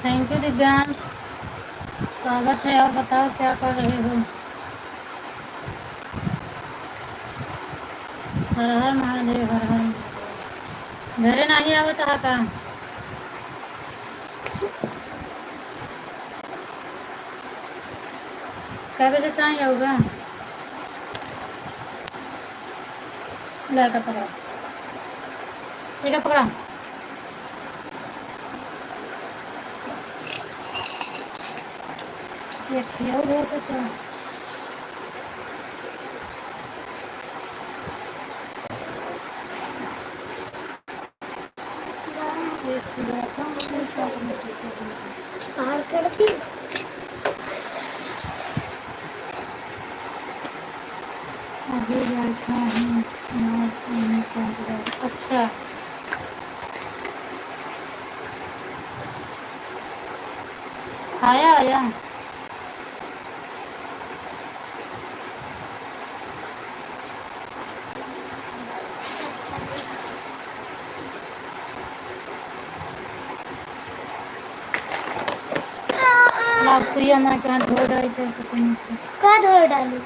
Thank you Divyansh, स्वागत है। और बताओ क्या कर रहे हो? हर हर महादेव, हर हर महादेव। घरे नहीं आवत हा का? कै बजे तक आऊगा? लड़का पकड़ा, ठीक है पकड़ा। ये खिलाओ दो तो क्या? अभी बैठा हूँ। अच्छा, आया आया। ला सुइया मैं क्या धो डाली थे पता नहीं का धो डालू?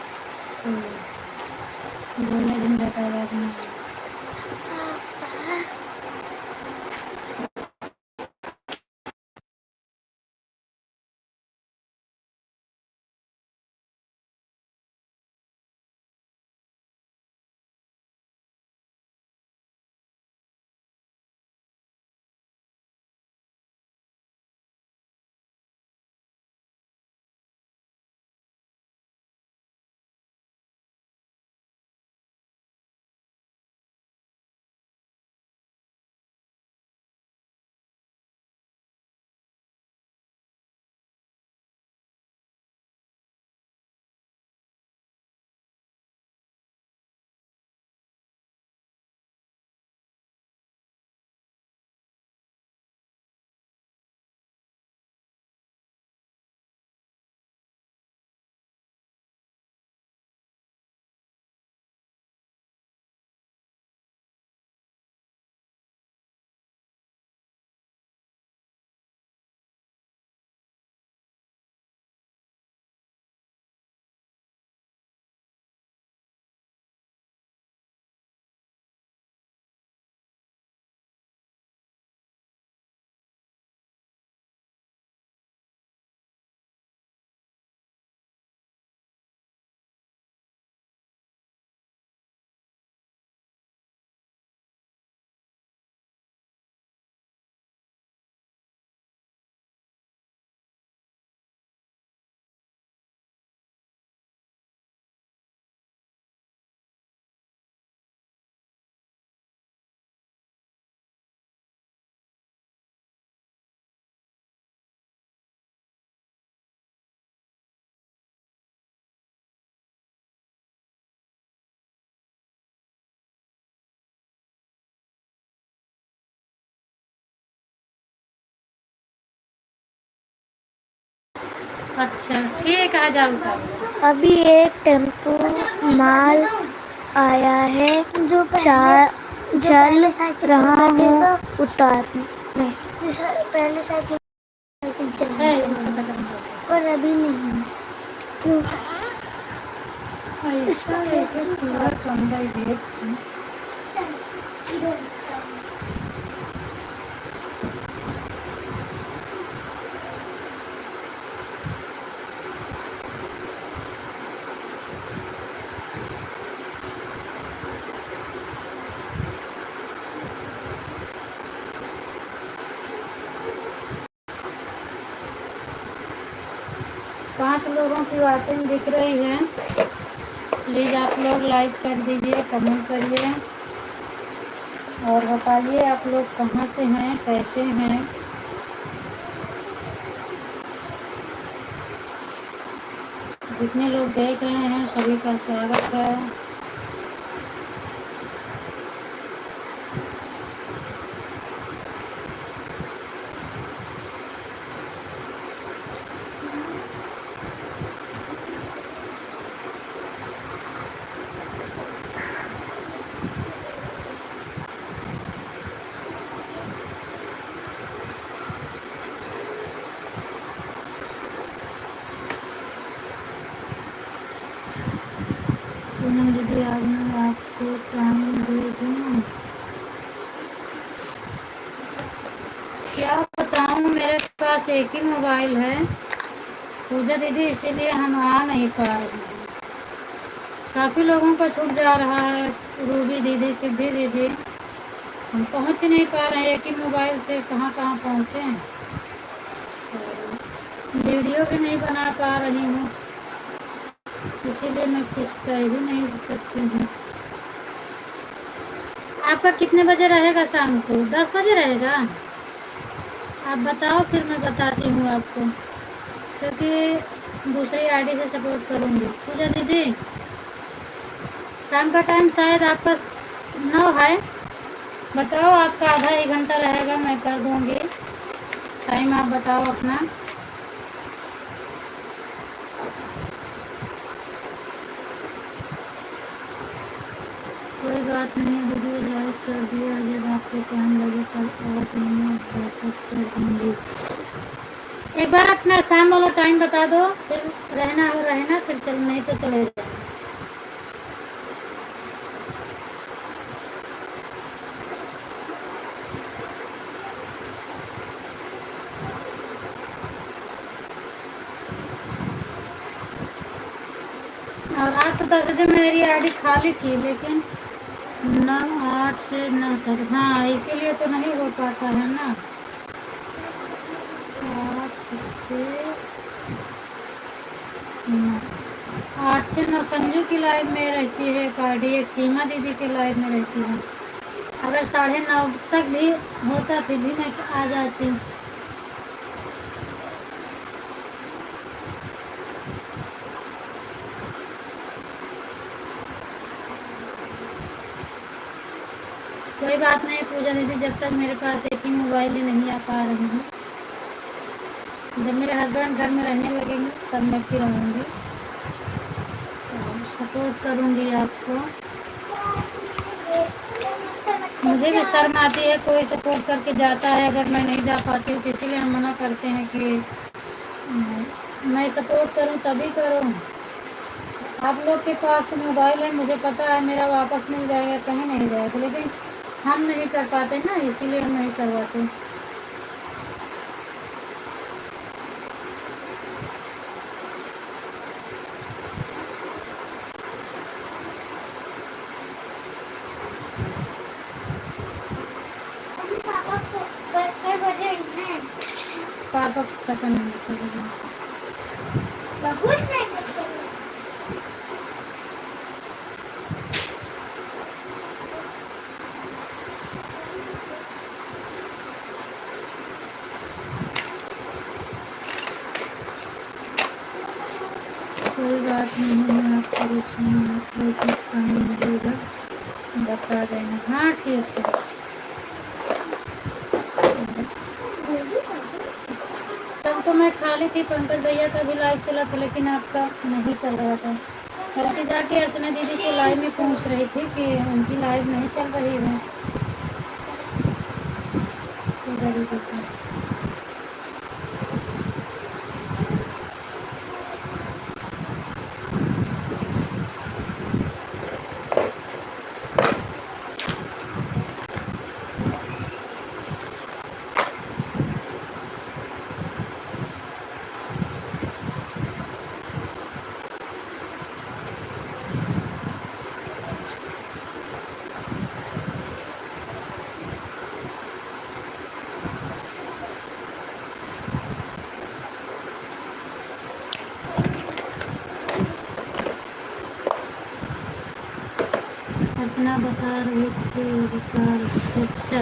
धोने दिन जाता है बाद में। अच्छा ठीक है, जाओ जाओ। अभी एक टेम्पो माल आया है, जो चल रहा हूँ उतारने। पहले साइकिल पर अभी नहीं। क्यों? ऐसा है कि पूरा कंबल देख। 5 लोगों की बातें दिख रही हैं। प्लीज़ आप लोग लाइक कर दीजिए, कमेंट करिए और बताइए आप लोग कहाँ से हैं, कैसे हैं। जितने लोग देख रहे हैं सभी का स्वागत है। पूनम दीदी आज मैं आपको टाइम दे दूँ? क्या बताऊँ, मेरे पास एक ही मोबाइल है पूजा दीदी, इसीलिए हम आ नहीं पा रहे हैं। काफ़ी लोगों का छूट जा रहा है, रूबी दीदी, सिद्धि दीदी, हम पहुँच नहीं पा रहे हैं। एक ही मोबाइल से कहाँ कहाँ पहुँचे हैं। वीडियो भी नहीं बना पा रही हूँ, इसीलिए मैं कुछ कह भी नहीं सकती हूँ। आपका कितने बजे रहेगा शाम को? 10 बजे रहेगा? आप बताओ, फिर मैं बताती हूँ आपको, क्योंकि दूसरी आईडी से सपोर्ट करूँगी। पूजा दीदी, शाम का टाइम शायद आपका 9 है, बताओ। आपका आधा 1 घंटा रहेगा, मैं कर दूँगी। टाइम आप बताओ अपना। कोई बात नहीं, वीडियो लाइक कर दिया, जब आपको टाइम लगे तब और मैं वापस कर दूँगी। एक बार अपना शाम वाला टाइम बता दो, फिर रहना हो रहना, फिर चल नहीं तो चले जाए। और आज तो 10 बजे मेरी आईडी खाली थी, लेकिन 9, 8 से 9 तक, हाँ इसीलिए तो नहीं हो पाता है ना। 8 से 9, 8 से 9 संजू की लाइव में रहती है एक आईडी, एक सीमा दीदी की लाइव में रहती है। अगर 9:30 तक भी होता फिर भी मैं आ जाती। कोई बात नहीं पूजा दीदी, जब तक मेरे पास एक ही मोबाइल ही नहीं आ पा रही हूँ। जब मेरे हस्बैंड घर में रहने लगेंगे तब मैं फिर आऊँगी और सपोर्ट करूँगी आपको। मुझे भी शर्म आती है, कोई सपोर्ट करके जाता है अगर मैं नहीं जा पाती हूँ, इसीलिए हम मना करते हैं कि मैं सपोर्ट करूँ तभी करूँ। आप लोग के पास तो मोबाइल है, मुझे पता है मेरा वापस मिल जाएगा, कहीं नहीं जाएगा, लेकिन हम नहीं कर पाते ना, इसीलिए हम नहीं करवाते। पापा पता नहीं चलेगा। कोई बात नहीं, आप परेशान मत हो, जब टाइम मिलेगा बता देना। हाँ ठीक है। तब तो मैं खाली थी, पंकज भैया का भी लाइव चला था, लेकिन आपका नहीं चल रहा था। बल्कि जाके अर्चना दीदी की लाइव में पूछ रही थी कि उनकी लाइव नहीं चल रही है। पूजा दीदी की अर्चना बता रही थी अधिकार शिक्षा।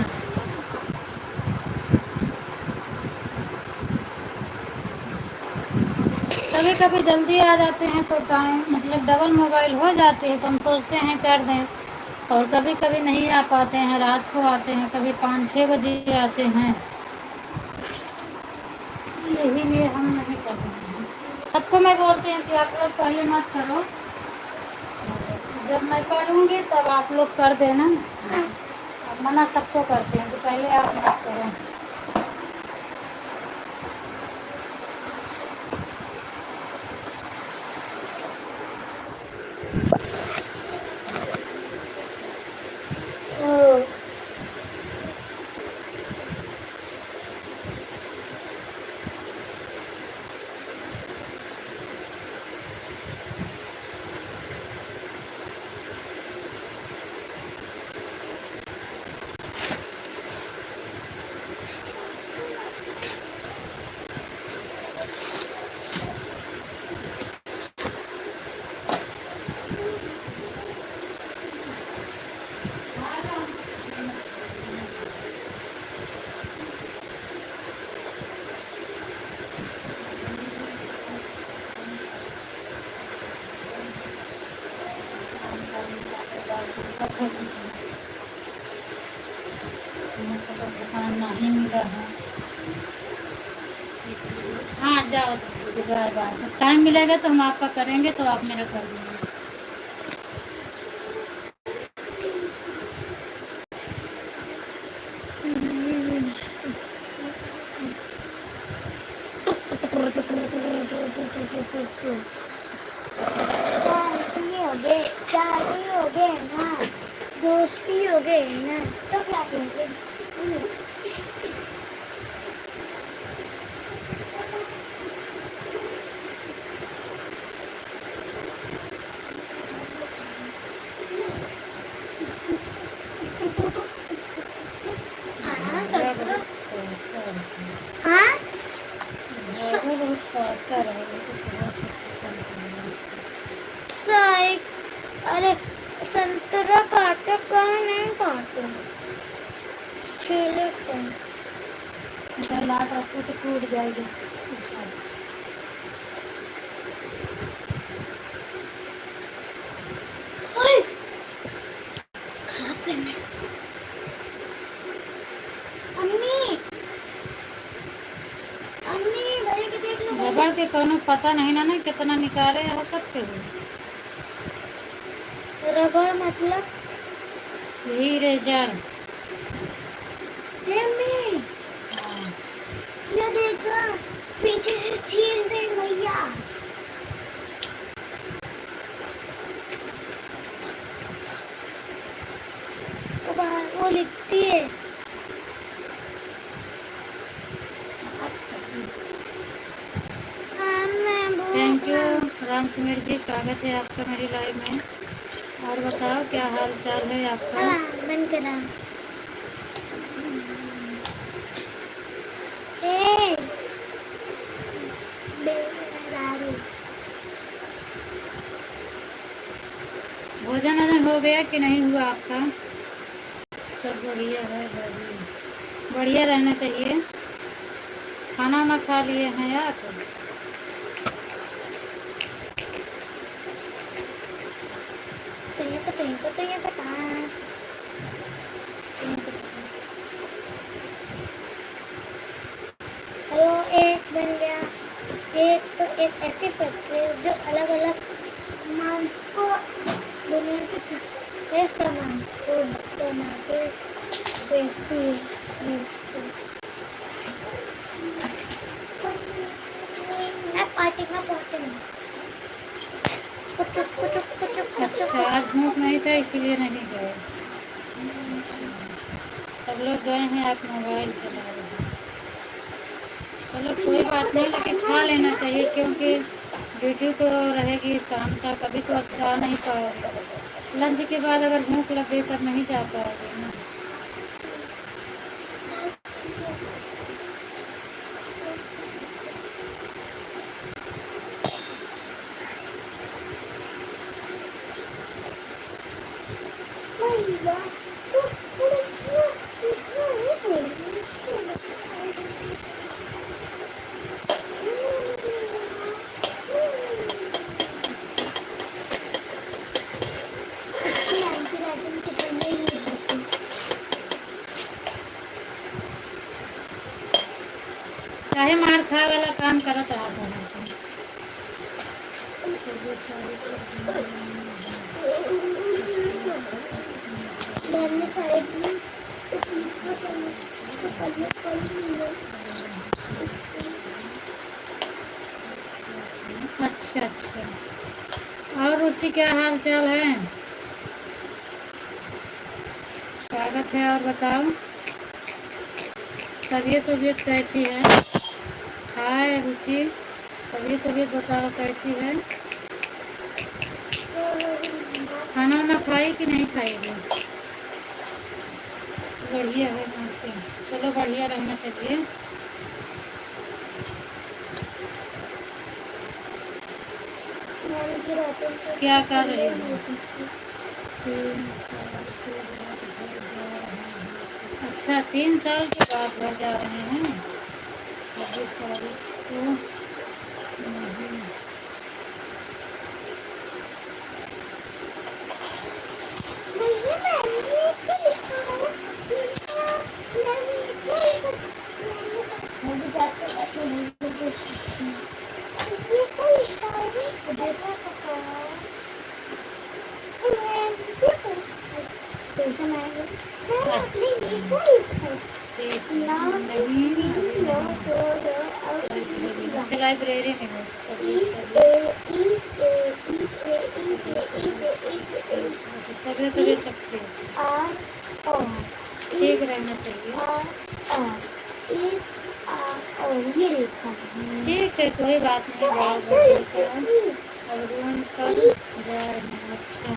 कभी कभी जल्दी आ जाते हैं तो टाइम मतलब डबल मोबाइल हो जाती है, तो हम सोचते हैं कर दें, और कभी कभी नहीं आ पाते हैं, रात को आते हैं, कभी 5-6 बजे आते हैं, यही लिए हम नहीं कर रहे हैं। सबको मैं बोलती हूँ कि आप लोग पहले मत करो, जब मैं करूँगी तब आप लोग कर देना। मना सबको करते हैं कि पहले आप मत करो। दुकान नहीं मिला है। हाँ जाओ, बार बार जब टाइम मिलेगा तो हम आपका करेंगे, तो आप मेरा कर देंगे। चाय भी हो गए ना, दोस्त भी हो गए ना, तो क्या करेंगे? हाँ साई, अरे संतरा काटो, कहाँ नहीं काटो, छीले को लाट रखो तो टूट जाएगी। खराब करना। अम्मी अम्मी भाई के देख लो, रबड़ के कोनो पता नहीं ना कितना निकाले हो सकते हो। रबड़ मतलब यही रेजर। अम्मी ये देख रहा, पीछे से छील दे भैया। वो लिखती है। थैंक यू राम सुमेर जी, स्वागत है आपका मेरी लाइव में। और बताओ क्या हाल चाल है आपका? बंद करा। भोजन वोजन हो गया कि नहीं हुआ आपका? सब बढ़िया है, बढ़िया रहना चाहिए। खाना वाना खा लिए हैं आप? हेलो, एक बन गया। एक तो एक ऐसी फैक्ट्री है जो अलग अलग सामान को दुनिया के सारे सामान को बना के बेचती है, बेचती है। मैं पार्टी में पहुंचती हूँ। अच्छा, आज धूप नहीं था इसीलिए नहीं गए। सब लोग गए हैं, आप मोबाइल चला रहे हैं। चलो कोई बात नहीं, लेकिन खा लेना चाहिए क्योंकि ड्यूटी तो रहेगी शाम तक। अभी तो आप जा नहीं पाओगे। लंच के बाद अगर भूख लगे तब नहीं जा पाओगे ना। चाहे मार खाए वाला काम करत रहा था। अच्छा अच्छा, और रुचि क्या हाल चाल है? स्वागत है। और बताओ तबीयत कैसी है? हाय रुचि, तबीयत बताओ कैसी है? खाना वाना खाई कि नहीं खाएगी? बढ़िया है मौसम, चलो बढ़िया रहना चाहिए। क्या कर रही हो? अच्छा, 3 साल के बाद घर जा रहे हैं। 26 तारीख को। ट्यूशन आएंगे ठीक है, नहीं अभी नहीं। अच्छा लाइब्रेरी में हो तबीयत तबीयत सब ठीक रहना चाहिए। ये लिखा है। ठीक है, कोई बात नहीं, जाओ ठीक है। अब रूम पर जा रहे हैं। अच्छा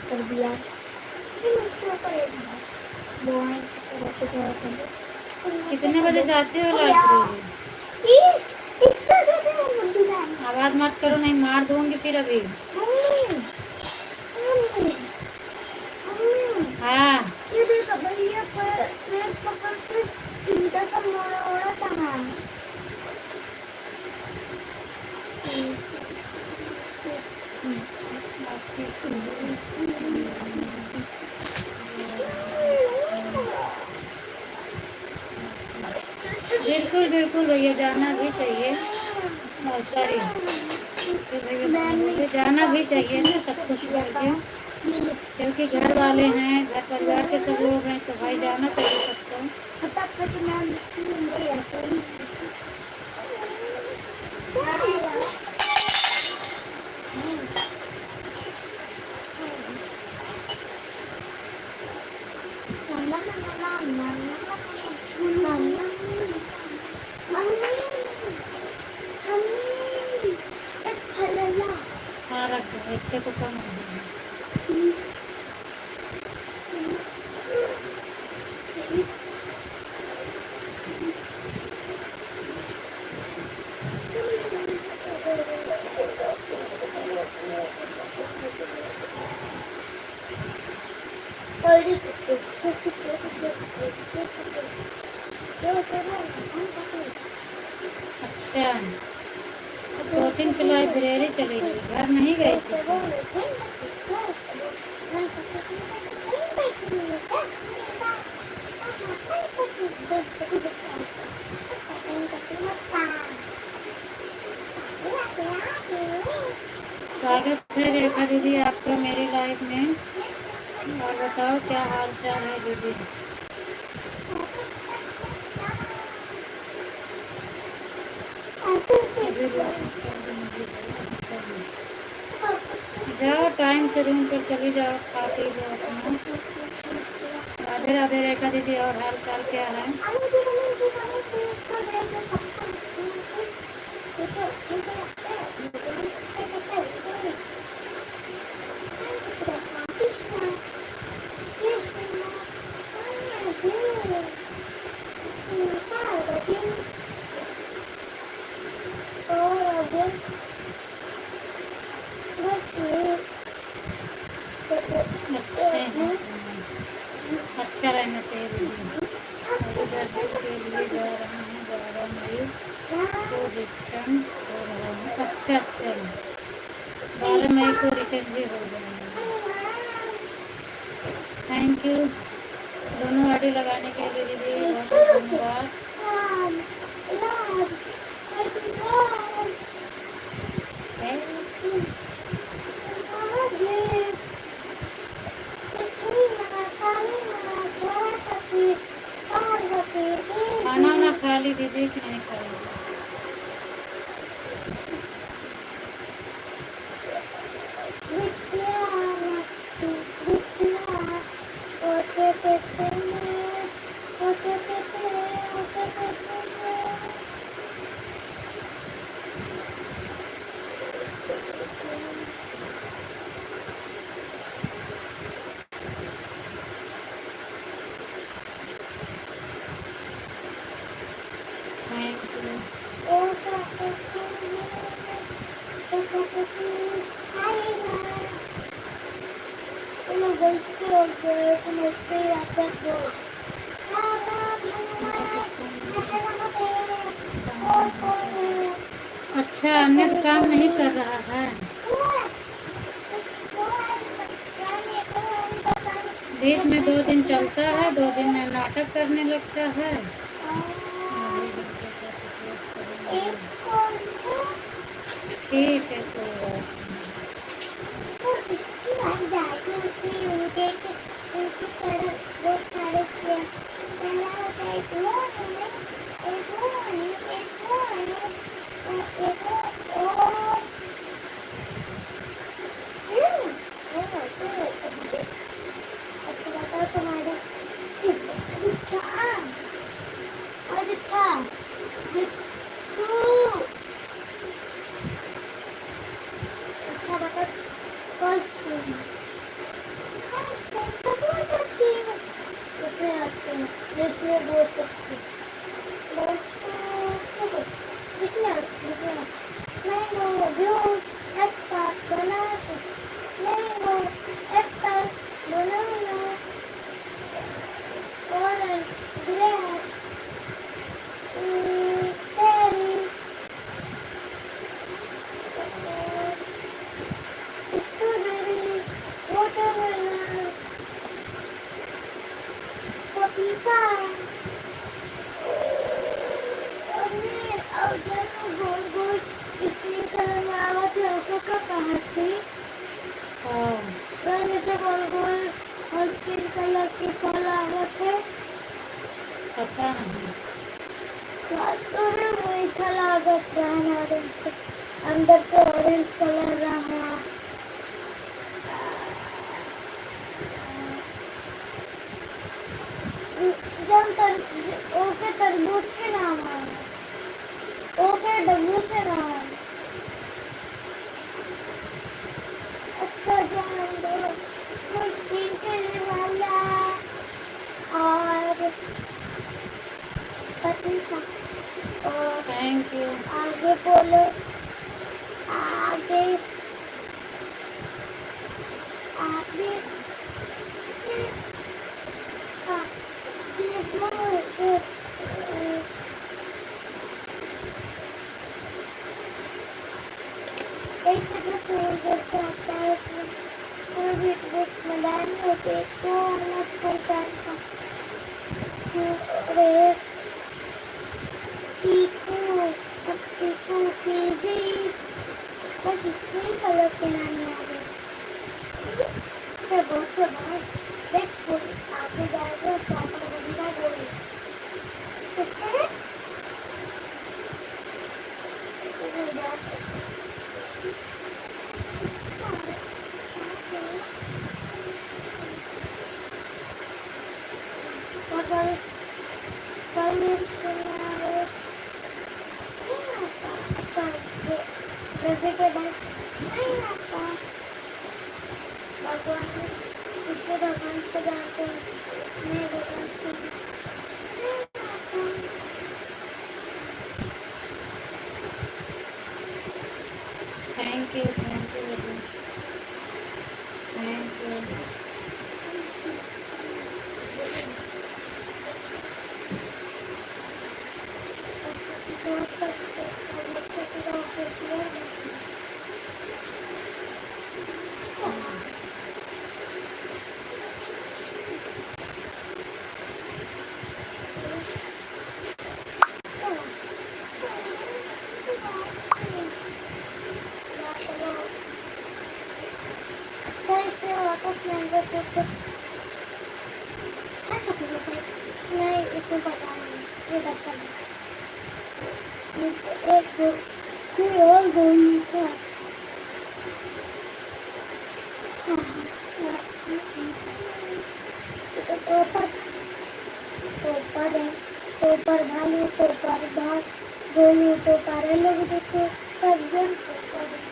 कर दिया कितने बजे जाते हो लाइब्रेरी? आवाज मत करो, नहीं मार दूंगी फिर अभी। हाँ ये देखो भैया पैर पकड़ के चिंता सा मोड़ा ओड़ा टंगा है। बिल्कुल बिल्कुल भैया, जाना भी चाहिए। सॉरी भैया, जाना भी चाहिए ना सब कुछ करके, क्योंकि घर वाले हैं, घर परिवार के सब लोग हैं, तो भाई जाना चाहिए सबको। हाँ रख दो, एक पे तो कम हो गया। अच्छा, कोचिंग से लाइब्रेरी चली गई, घर नहीं गई थी? स्वागत है रेखा दीदी आपका मेरी लाइफ में। और बताओ क्या हाल चाल है दीदी? जाओ टाइम से रूम पर चली जाओ, खा पी लो अपना। राधे राधे रेखा दीदी, और हाल चाल क्या है? अच्छा रहना चाहिए दीदी। अभी दर्द के लिए जा रहे हैं, 12 मई को रिटर्न हो रहा है। अच्छा अच्छा, 12 मई को रिटर्न भी हो जाएंगे। थैंक यू दोनों आईडी लगाने के लिए दीदी, बहुत बहुत धन्यवाद। खाना वाना खा ली दीदी कि नहीं खाई? अच्छा, नेट काम नहीं कर रहा है? बीच में 2 दिन चलता है, 2 दिन में नाटक करने लगता है। ठीक है, कोई बात नहीं। जैसे गोल गोल और स्किन कलर के फल आ रहे थे। पता नहीं। तो मीठा लागत रहा हमारे अंदर तो ऑरेंज कलर रहा। ओके तरबूज के नाम है। ओके डब्लू से नाम है। अच्छा जान वो स्क्रीन के लिए वाला और पता और थैंक यू। आगे बोलो आगे आगे हाँ ऐसे जो फूल जैसे आता है उसमें फूल भी बुक्स में डालने होते तो अलग पहचान का अरे चीकू अब चीकू की भी बस इतने कलर के नाम याद है। फिर बहुत से बाहर देख फूल आगे जाएगा तो आपको बंदा बोले अच्छा है इसमें जा सकते अच्छा वेजिटेबल नहीं आता भगवान कितने भगवान को जानते हैं मैं भगवान को नहीं आता। Thank you. Thank you. Thank you. अच्छा इससे वापस लेंगे कुछ नहीं इसमें पता नहीं ये दफ्तर एक कोई और गोली था। टोपर टोपर है टोपर भालू टोपर भाग गोलू टोपर है लोग देखो सर्जन टोपर है।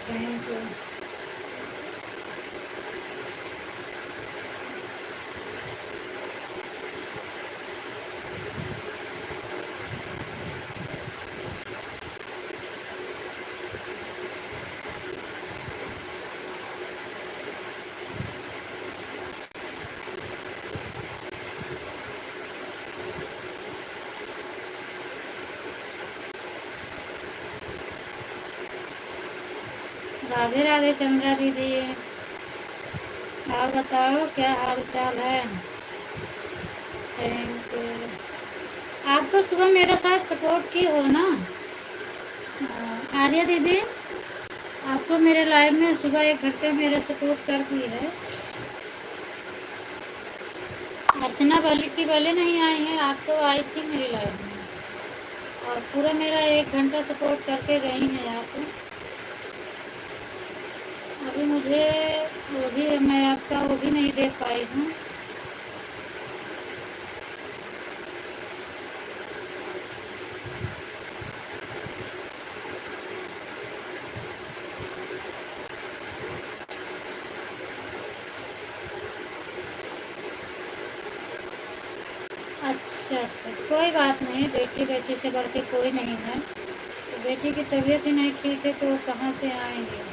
Thank you. राधे राधे चंद्रा दीदी। आप बताओ क्या हाल चाल है। Thank you. आप तो सुबह मेरे साथ सपोर्ट की हो ना आर्या दीदी। आप तो मेरे लाइव में सुबह 1 घंटे मेरे सपोर्ट कर दी है। अर्चना की वाले नहीं आई है। आप तो आई थी मेरी लाइव में और पूरा मेरा 1 घंटा सपोर्ट करके गई हैं आप। अभी मुझे वो भी मैं आपका वो भी नहीं देख पाई हूँ। अच्छा अच्छा कोई बात नहीं। बेटी बेटी से बढ़ के कोई नहीं है। तो बेटी की तबीयत ही नहीं ठीक है तो कहाँ से आएंगे।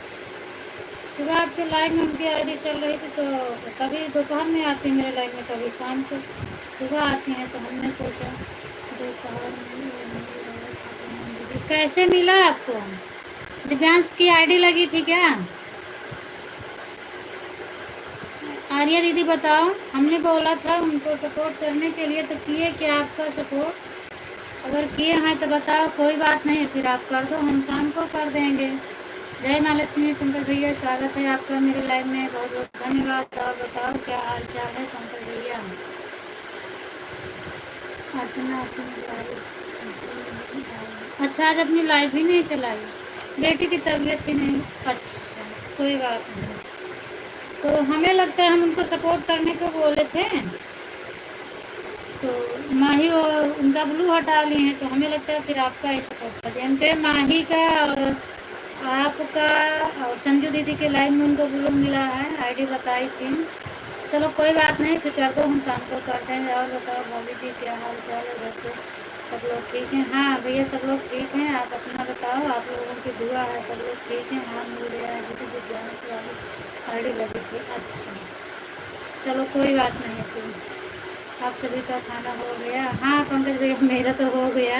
सुबह आपके लाइव में उनकी आईडी चल रही थी तो कभी दोपहर में आती है मेरे लाइव में कभी शाम को सुबह आती हैं तो हमने सोचा दोपहर में। कैसे मिला आपको। दिव्यांश की आईडी लगी थी क्या। आर्या दीदी बताओ। हमने बोला था उनको सपोर्ट करने के लिए तो किए क्या आपका सपोर्ट। अगर किए हैं तो बताओ, कोई बात नहीं, फिर आप कर दो, हम शाम को कर देंगे। जय माँ लक्ष्मी। पंकज भैया स्वागत है आपका मेरे लाइव में, बहुत बहुत धन्यवाद। और बताओ क्या हाल चाल है पंकज भैया। अर्चना अपनी लाइव, अच्छा आज अपनी लाइव ही नहीं चलाई, बेटी की तबीयत ही नहीं। अच्छा कोई बात नहीं, तो हमें लगता है हम उनको सपोर्ट करने को बोले थे, तो माही और उनका ब्लू हटा लिए हैं, तो हमें लगता है फिर आपका ही सपोर्ट कर दिया। हम कहे माही का और आपका और संजू दीदी के लाइव में उनको ब्लू मिला है, आईडी बताई थी। चलो कोई बात नहीं, फिर कर दो, हम शाम को करते हैं। और बताओ भाभी जी क्या हाल चाल है, घर पे सब लोग ठीक हैं? हाँ भैया सब लोग ठीक हैं, आप अपना बताओ, आप लोगों की दुआ है, सब लोग ठीक हैं? हाँ मिल गया है, दीदी जी जाने से वाली आईडी लगी थी। अच्छा चलो कोई बात नहीं, फिर आप सभी का खाना हो गया? हाँ पंकज भैया मेरा तो हो गया,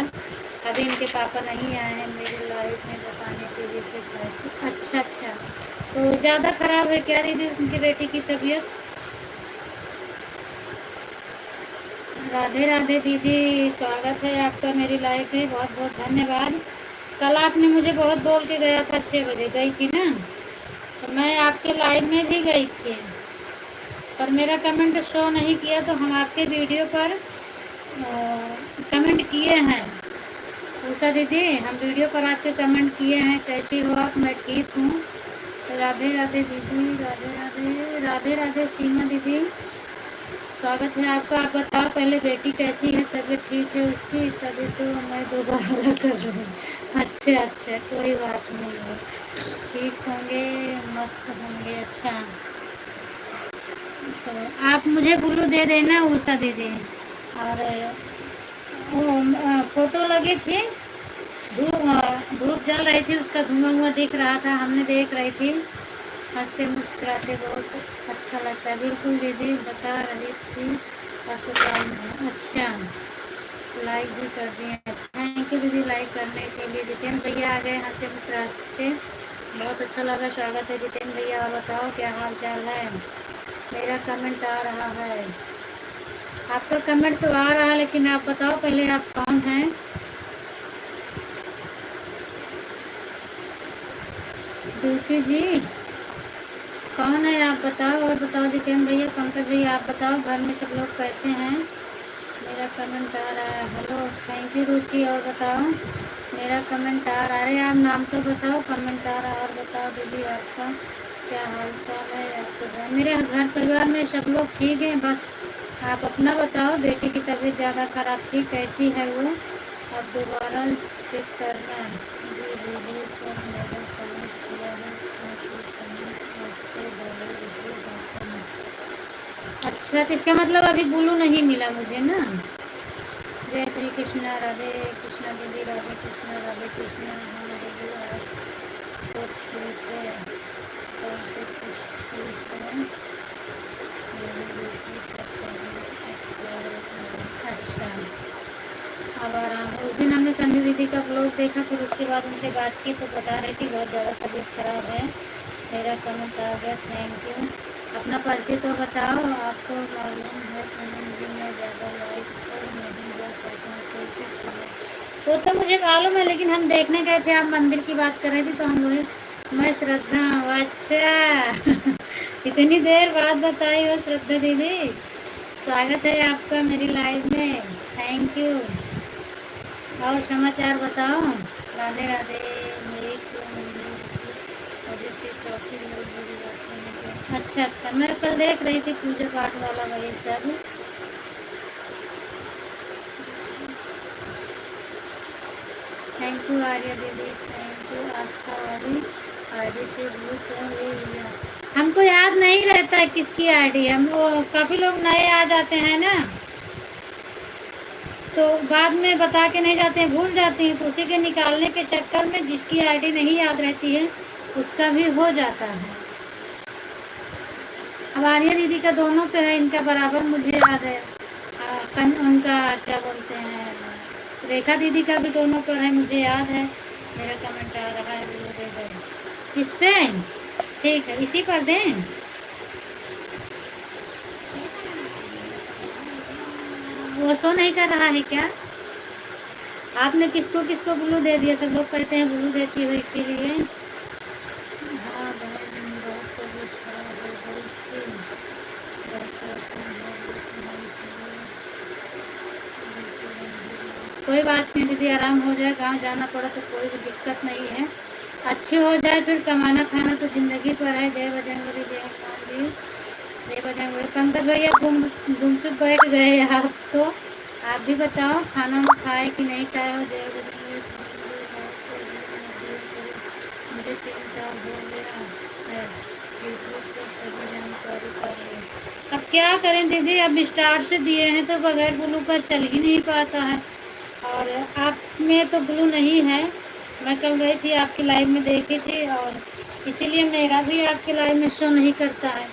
अभी इनके पापा नहीं आए हैं मेरे लाइफ में बताने के लिए से खाए थे। अच्छा अच्छा, तो ज़्यादा ख़राब है क्या दीदी उनकी बेटी की तबीयत? राधे राधे दीदी, स्वागत है आपका मेरी लाइफ में, बहुत बहुत धन्यवाद। कल आपने मुझे बहुत बोल के गया था, 6 बजे गई थी ना, तो मैं आपके लाइव में भी गई थी, पर मेरा कमेंट शो नहीं किया, तो हम आपके वीडियो पर कमेंट किए हैं। उषा दीदी हम वीडियो पर आपके कमेंट किए हैं, कैसी हो आप? मैं ठीक हूँ। राधे राधे दीदी, राधे राधे, राधे राधे सीमा दीदी, स्वागत है आपका। आप बताओ पहले बेटी कैसी है, तबीयत ठीक है उसकी? तभी तो मैं दोबारा कर रही हूँ। अच्छा अच्छा कोई बात नहीं है, ठीक होंगे, मस्त होंगे। अच्छा तो आप मुझे ब्लू दे देना उषा दीदी। और वो फोटो लगी थी, धूप जल रही थी, उसका धुआं हुआ दिख रहा था, हमने देख रही थी, हंसते मुस्कुराते बहुत अच्छा लगता है। बिल्कुल दीदी बता रही थी अस्पताल में। अच्छा लाइक भी कर दिए, थैंक यू दीदी लाइक करने के लिए। जितेंद्र भैया आ गए हंसते मुस्कुराते, बहुत अच्छा लगा, स्वागत है जितेंद्र भैया। और बताओ क्या हाल चाल है? मेरा कमेंट आ रहा है, आपका कमेंट तो आ रहा है, लेकिन आप बताओ पहले आप कौन हैं? ड्यूटी जी कौन है आप बताओ। और बताओ जितेंद्र भैया, पंकज भैया, आप बताओ घर में सब लोग कैसे हैं? मेरा कमेंट आ रहा है, हेलो थैंक यू रुचि। और बताओ मेरा कमेंट आ रहा है, आप नाम तो बताओ, कमेंट आ रहा है। और बताओ दीदी आपका क्या हाल चाल है? आपके घर, मेरे घर परिवार में सब लोग ठीक हैं, बस आप अपना बताओ। बेटी की तबीयत ज़्यादा ख़राब थी, कैसी है वो? अब दोबारा चेक करना जी दीदी पर मेरा कमेंट किया है, अच्छा तो इसका मतलब अभी ब्लू नहीं मिला मुझे ना। जय श्री कृष्णा, राधे कृष्णा दीदी, राधे कृष्णा, राधे कृष्णा। हाँ दीदी आज तो ठीक है, और से कुछ ठीक है, मेरी बेटी का अच्छा अब आराम है। उस दिन हमने संजू दीदी का ब्लॉग देखा, फिर उसके बाद उनसे बात की तो बता रही थी बहुत ज़्यादा तबीयत खराब है। मेरा कमेंट आ गया, थैंक यू। अपना परिचय तो बताओ, आपको मालूम है कि मैं ज़्यादा लाइक पर नहीं जा पाता हूँ, तो मुझे मालूम है, लेकिन हम देखने गए थे, आप मंदिर की बात कर रहे थे, तो हम वही, मैं श्रद्धा हूँ। अच्छा इतनी देर बाद बताई हो श्रद्धा दीदी, स्वागत है आपका मेरी लाइव में, थैंक यू। और समाचार बताओ। राधे राधे। मेरी तो वजह से काफ़ी लोग बुरी बातें मुझे, अच्छा अच्छा मैं कल देख रही थी पूजा पाठ वाला वही सब। थैंक यू आर्या दीदी, थैंक यू। आस्था वाली आईडी से ब्लू तो ले लिया, हमको याद नहीं रहता है किसकी आईडी, हम वो काफ़ी लोग नए आ जाते हैं ना, तो बाद में बता के नहीं जाते हैं, भूल जाते हैं, तो उसी के निकालने के चक्कर में जिसकी आईडी नहीं याद रहती है उसका भी हो जाता है। अब आर्या दीदी का दोनों पे है, इनका बराबर मुझे याद है। उनका क्या बोलते हैं, रेखा दीदी का भी दोनों पर है, मुझे याद है। मेरा कमेंट आ रहा है, वो दे दे इस पे, ठीक है इसी पर दें। वो शो नहीं कर रहा है क्या? आपने किसको किसको ब्लू दे दिया? सब लोग कहते हैं ब्लू देती हो इसीलिए। हाँ बहन, बहुत तबीयत खराब हो गई थी, बहुत परेशान हो गई थी मैं इसलिए। कोई बात नहीं दीदी, आराम हो जाए। गांव जाना पड़ा तो कोई भी दिक्कत नहीं है, अच्छे हो जाए। फिर कमाना खाना तो ज़िंदगी पर है। जय बजरंगबली, जय हनुमान जी, जय बजरंगबली। पंकज भैया गुम चुप बैठ गए आप तो। आप भी बताओ, खाना खाए कि नहीं खाए हो? जय बजरंगबली। मुझे 3 साल हो गया है यूट्यूब पर सभी जानकारी कर रही है। अब क्या करें दीदी, अब स्टार्ट से दिए हैं तो बगैर ब्लू का चल ही नहीं पाता है। और आप में तो ब्लू नहीं है। मैं कल गई थी आपकी लाइव में, देखी थी, और इसीलिए मेरा भी आपके लाइव में शो नहीं करता है।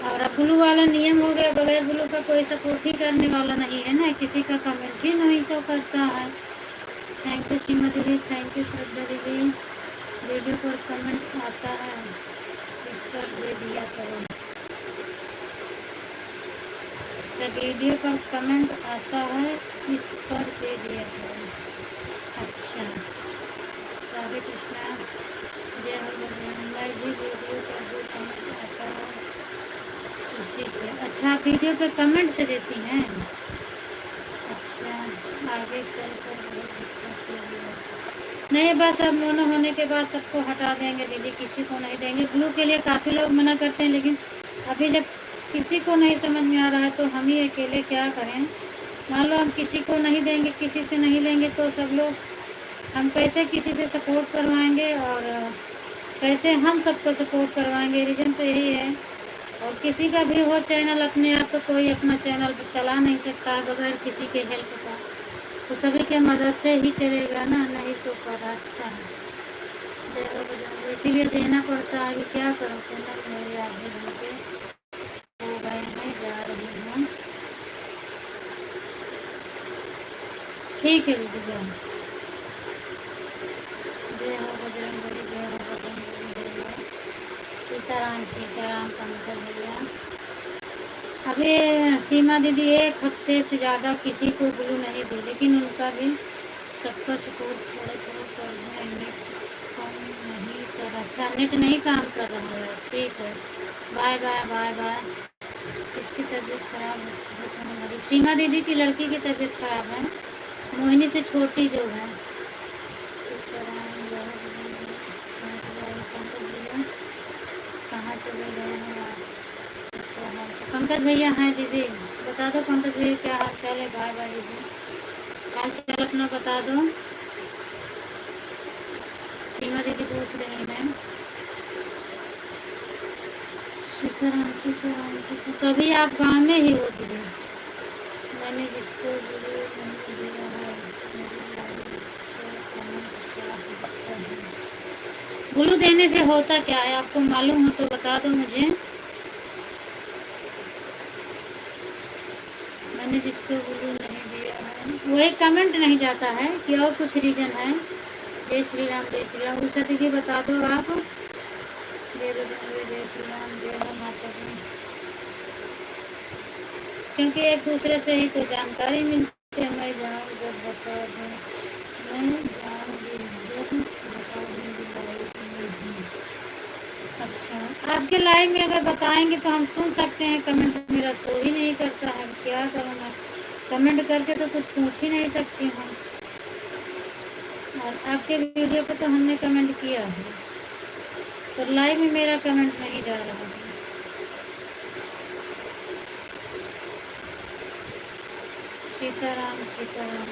और अब ब्लू वाला नियम हो गया, बगैर ब्लू का कोई सपोर्ट ही करने वाला नहीं है ना, किसी का कमेंट ही नहीं शो करता है। थैंक यू सीमा दीदी, थैंक यू श्रद्धा दीदी। वीडियो पर कमेंट आता है, इस पर दे दिया करो। अच्छा, वीडियो पर कमेंट आता है, इस पर दे दिया करो। अच्छा, राधे कृष्णा, जय हो बजरंग। मैं भी वीडियो पर जो कमेंट आता है उसी से। अच्छा, आप वीडियो पे कमेंट से देती हैं? अच्छा, आगे चलकर बहुत दिक्कत होगी। नहीं, बस अब मोनो होने के बाद सबको हटा देंगे दीदी, किसी को नहीं देंगे। ब्लू के लिए काफ़ी लोग मना करते हैं, लेकिन अभी जब किसी को नहीं समझ में आ रहा है तो हम ही अकेले क्या करें। मान लो हम किसी को नहीं देंगे, किसी से नहीं लेंगे, तो सब लोग, हम कैसे किसी से सपोर्ट करवाएंगे और कैसे हम सबको सपोर्ट करवाएंगे? रीज़न तो यही है। और किसी का भी हो चैनल अपने आप, तो कोई अपना चैनल चला नहीं सकता है बगैर किसी के हेल्प का, तो सभी के मदद से ही चलेगा ना। नहीं सो कर अच्छा है, देखो बजाओ, इसीलिए देना पड़ता है। कि क्या करूँ, चैनल मेरे आधे घंटे हो गए हैं, जा रही हूँ। ठीक है दीदी, जाओ। जय हो बजरंगबली, जय हो बजरंगबली, जय हो। सीताराम सीताराम। पंकज भैया, अभी सीमा दीदी 1 हफ्ते से ज़्यादा किसी को ब्लू नहीं दी, लेकिन उनका भी सबका सपोर्ट थोड़ा थोड़ा कर रहे हैं। नेट काम नहीं कर, अच्छा नेट नहीं काम कर रहा है, ठीक है। Bye bye bye bye. किसकी तबीयत खराब होने लगी? सीमा दीदी की लड़की की तबीयत खराब है, मोहिनी से छोटी जो है। कहाँ चले गए हैं आप? पंकज भैया हैं दीदी, बता दो पंकज भैया क्या हाल चाल है? बाय बाय दीदी, हाल चाल अपना बता दो। सीमा दीदी पूछ रही हैं। सीताराम सीताराम सीता, तभी आप गांव में ही हो दीदी। मैंने जिसको ब्लू नहीं दिया है, मेरी लाइफ को कमेंट साफ दिखता है। ब्लू देने से होता क्या है, आपको मालूम हो तो बता दो मुझे। मैंने जिसको ब्लू नहीं दिया है वही कमेंट नहीं जाता है कि और कुछ रीज़न है? जय श्री राम, जय श्री राम। उषा दीदी बता दो आप। जय बजरंग, जय श्री राम, जय हो माता दी। क्योंकि एक दूसरे से ही तो जानकारी मिलती है। मैं जाऊँ जब बता दूँ, मैं जाऊँगी जब बता दूँगी लाइव में हूँ। अच्छा, आपके लाइव में अगर बताएंगे तो हम सुन सकते हैं। कमेंट मेरा शो ही नहीं करता है, क्या करूँ मैं? कमेंट करके तो कुछ पूछ ही नहीं सकती हूँ। और आपके वीडियो पे तो हमने कमेंट किया है, तो लाइव में मेरा कमेंट नहीं जा रहा है। सीताराम सीताराम।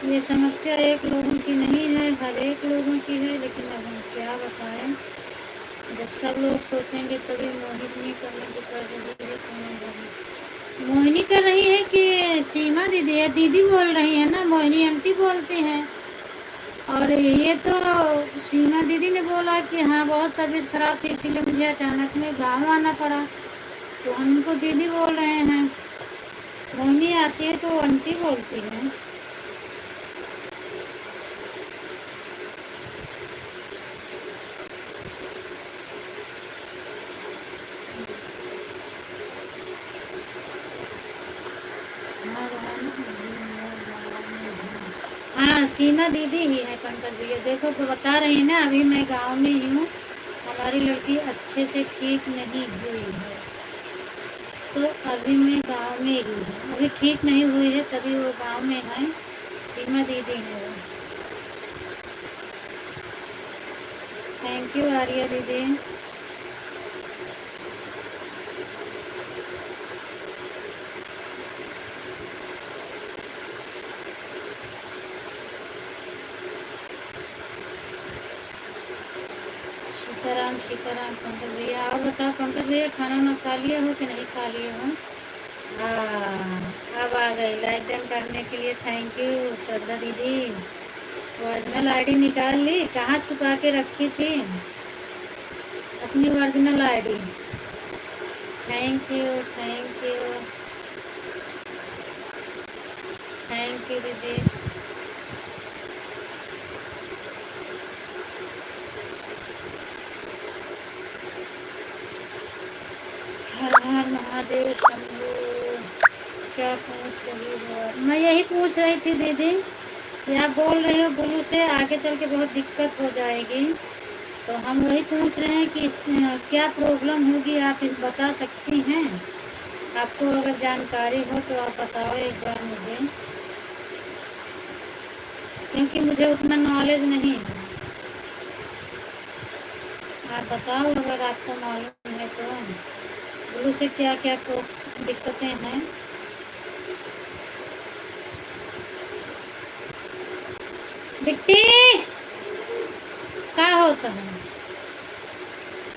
ये समस्या एक लोगों की नहीं है, हर एक लोगों की है, लेकिन अब हम क्या बताएं। जब सब लोग सोचेंगे तभी मोहिनी कमेंट कर रही है। मोहिनी कर रही है कि सीमा दीदी है? दीदी बोल रही है ना, मोहिनी आंटी बोलती हैं। और ये तो सीमा दीदी ने बोला कि हाँ बहुत तबीयत खराब थी, इसीलिए मुझे अचानक में गाँव आना पड़ा, तो हम उनको दीदी बोल रहे हैं। मोहिनी आती है तो आंटी बोलती है। हाँ, सीमा दीदी ही है पंकज भैया। देखो तो बता रही ना, अभी मैं गांव में ही हूँ। हमारी लड़की अच्छे से ठीक नहीं हुई है, तो अभी मैं गांव में ही हूँ। अभी ठीक नहीं हुई है तभी वो गांव में है। सीमा दीदी है वो। थैंक यू आर्या दीदी। सीताराम सीताराम पंकज भैया। और बताओ पंकज भैया, खाना वाना खा लिए हो कि नहीं खा लिए हो? हाँ, अब आ गई लाइक डन करने के लिए। थैंक यू श्रद्धा दीदी। ओरिजिनल आईडी निकाल ली, कहाँ छुपा के रखी थी अपनी original ID? Thank you thank you thank you दीदी। हर हर महादेव शंभू। क्या पूछ रही हो? मैं यही पूछ रही थी दीदी कि आप बोल रहे हो ब्लू से आगे चल के बहुत दिक्कत हो जाएगी, तो हम वही पूछ रहे हैं कि क्या प्रॉब्लम होगी, आप इस बता सकती हैं? आपको अगर जानकारी हो तो आप बताओ एक बार मुझे, क्योंकि मुझे उतना नॉलेज नहीं है। आप बताओ अगर आपको मालूम है तो। ब्लू से क्या क्या दिक्कतें हैं? बिट्टी क्या होता है?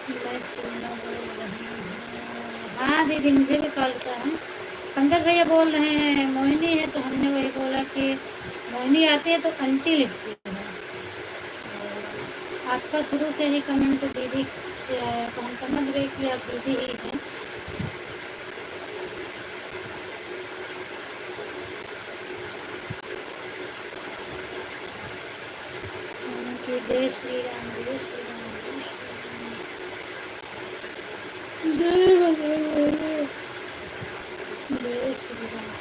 मैं सुनना बोल रही हूँ। हाँ दीदी, मुझे भी कॉल का है। पंकज भैया बोल रहे हैं मोहिनी है, तो हमने वही बोला कि मोहिनी आती है तो आंटी लिखती है। आपका शुरू से ही कमेंट दीदी से आया, तो हम समझ गए कि आप दीदी ही हैं। कि जय श्री राम जय श्री राम जय श्री राम जय भगवान जय श्री राम।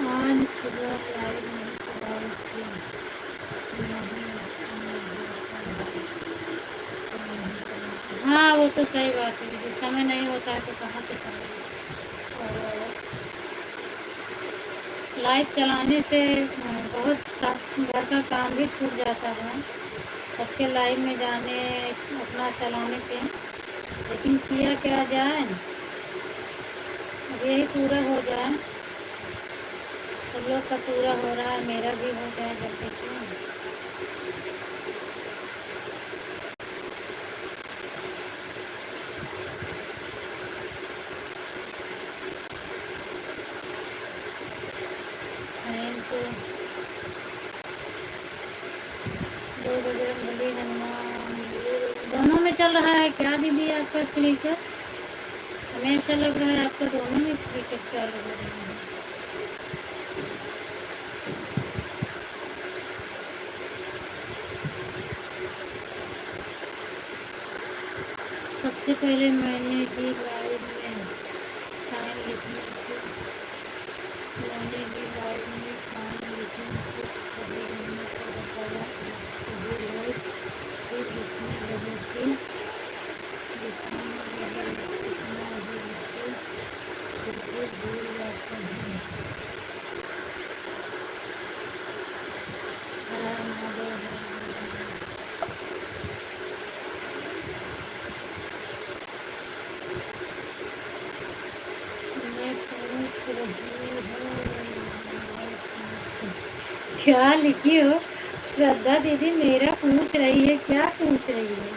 आज सुबह लाइट नहीं चलाई थी, हाँ वो तो सही बात है दीदी, समय नहीं होता है तो कहाँ से चलेगा। और लाइट चलाने से बहुत सा घर का काम भी छूट जाता है, सबके लाइव में जाने अपना चलाने से। लेकिन किया क्या जाए, अब यही पूरा हो जाए। सब लोग का पूरा हो रहा है, मेरा भी हो जाए जल्दी से। तो 2 बजरंगबली हनुमान दोनों में चल रहा है क्या दीदी आपका क्लिकर? हमेशा लग रहा है आपका दोनों में क्लिकर चल रहा है। सबसे पहले मैंने भी लाइव में टाइम लिखने की मैंने भी लाइव में टाइम लिखने की सही रहने को बताया, सभी लोग फिर लिखने लगे थे, लिखने लगे इतना ही लिखे फिर भी भूल जाते हैं। हर हर महादेव हर हर महादेव। मैं पूछ रही हूँ क्या लिखी हो श्रद्धा दीदी? मेरा पूछ रही है, क्या पूछ रही है?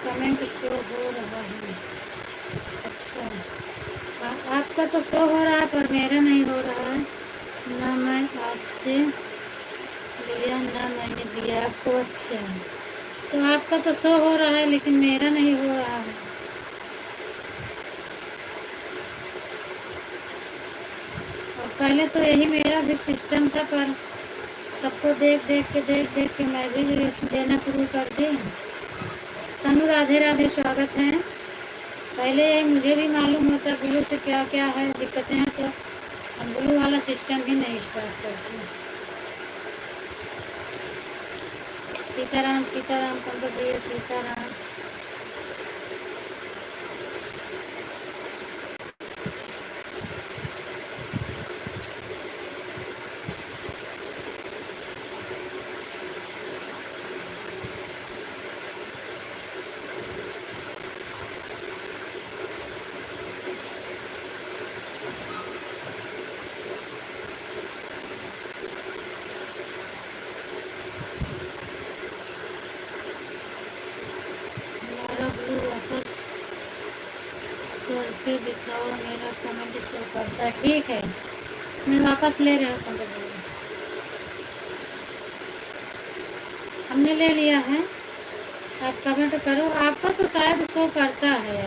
कमेंट शो हो रहा है। अच्छा, आपका तो शो हो रहा है पर मेरा नहीं हो रहा है। ना मैं आपसे लिया ना मैंने दिया आपको। अच्छा, तो आपका तो शो हो रहा है लेकिन मेरा नहीं हो रहा है। और पहले तो यही मेरा भी सिस्टम था, पर सबको देख देख के मैं भी देना शुरू कर दी। तनु राधे राधे, स्वागत है। पहले मुझे भी मालूम होता ब्लू से क्या क्या है दिक्कतें हैं, तो हम ब्लू वाला सिस्टम भी नहीं स्टार्ट करते। सीताराम सीताराम पंकज भैया, सीताराम। हमारा ब्लू वापस करके दिखाओ, मेरा कमेंट शो करता है। ठीक है, मैं वापस ले रहा हूँ पंकज भैया। हमने ले लिया है, आप कमेंट करो। आपका तो शायद शो करता है,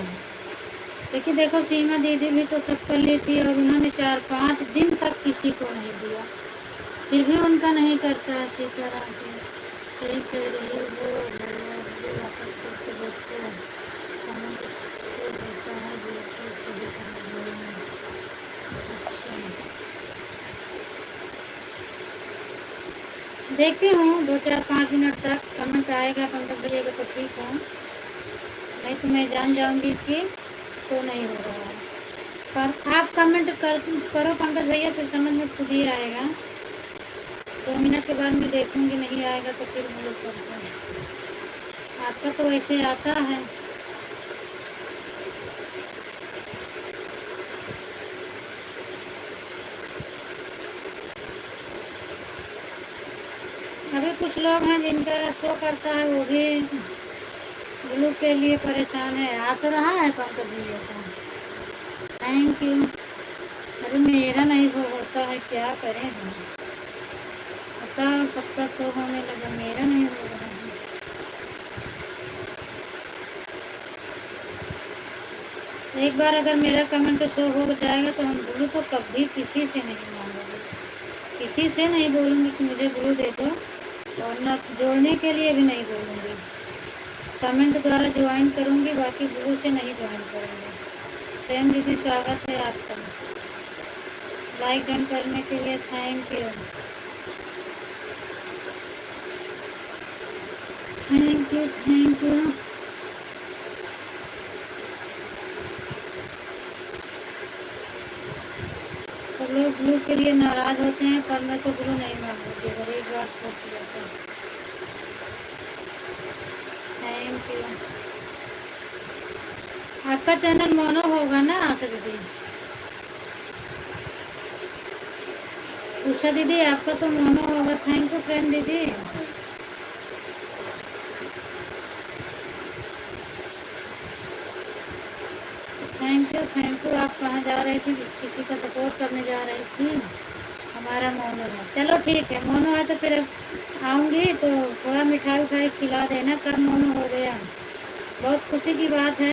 लेकिन देखो सीमा दीदी भी तो सब कर लेती है और उन्होंने 4-5 दिन तक किसी को नहीं दिया, फिर भी उनका नहीं करता है। सीताराम जी सही कह रही है, वो वापस करके देखते हैं कमेंट शो होता है, बिल्कुल सही कह रही है। अच्छा, देखती हूँ 2-4-5 मिनट तक कमेंट आएगा पंकज भैया का तो ठीक हूँ, नहीं तो मैं जान जाऊँगी कि शो नहीं हो रहा है। पर आप कमेंट करो पंकज भैया, फिर समझ में खुद ही आएगा। 2 मिनट के बाद मैं देखूँगी, नहीं आएगा तो फिर हम लोग करते हैं। आपका तो वैसे आता है। अभी कुछ लोग हैं जिनका शो करता है, वो भी ब्लू के लिए परेशान है। आ तो रहा है पंकज भैया का, थैंक यू। अरे मेरा नहीं होता है, क्या करें हम। बताओ, सबका शो होने लगा, मेरा नहीं हो रहा है। एक बार अगर मेरा कमेंट शो हो जाएगा तो हम ब्लू तो कभी किसी से नहीं मांगेंगे, किसी से नहीं बोलूँगी कि मुझे ब्लू दे दो, और न जोड़ने के लिए भी नहीं बोलूँगी। कमेंट द्वारा ज्वाइन करूँगी, बाकी ब्लू से नहीं ज्वाइन करूँगी। प्रेम दीदी, स्वागत है आपका। लाइक डन करने के लिए thank you, thank you, thank you. सब लोग ब्लू के लिए नाराज होते हैं, पर मैं तो ब्लू नहीं मांगूंगी अगर एक बार शो किया तो। Thank you. आपका चैनल मोनो होगा ना आशा दीदी? उषा दीदी, आपका तो मोनो होगा। थैंक यू प्रेम दीदी। Thank you. आप कहाँ जा रही थी? किसी का सपोर्ट करने जा रही थी? हमारा मोनो है, चलो ठीक है। मोनो है तो फिर आऊँगी तो थोड़ा मिठाई उठाई खिला देना। कब मोनो हो गया, बहुत खुशी की बात है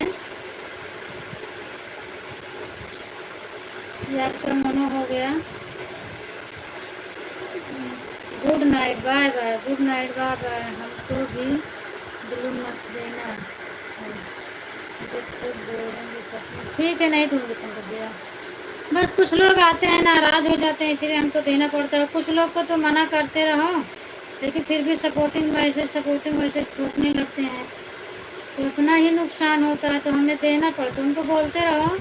ये आपका मोनो हो गया। Good night, bye bye, good night, bye bye. हमको भी ब्लू मत देना, जब तक बोलेंगे तब। ठीक है, नहीं दूँगी तुमको दिया। बस कुछ लोग आते हैं नाराज़ हो जाते हैं, इसीलिए हमको देना पड़ता है। कुछ लोग को तो मना करते रहो, लेकिन फिर भी सपोर्टिंग मैसेज ठोकने लगते हैं, तो अपना ही नुकसान होता है, तो हमें देना पड़ता है। उनको बोलते रहो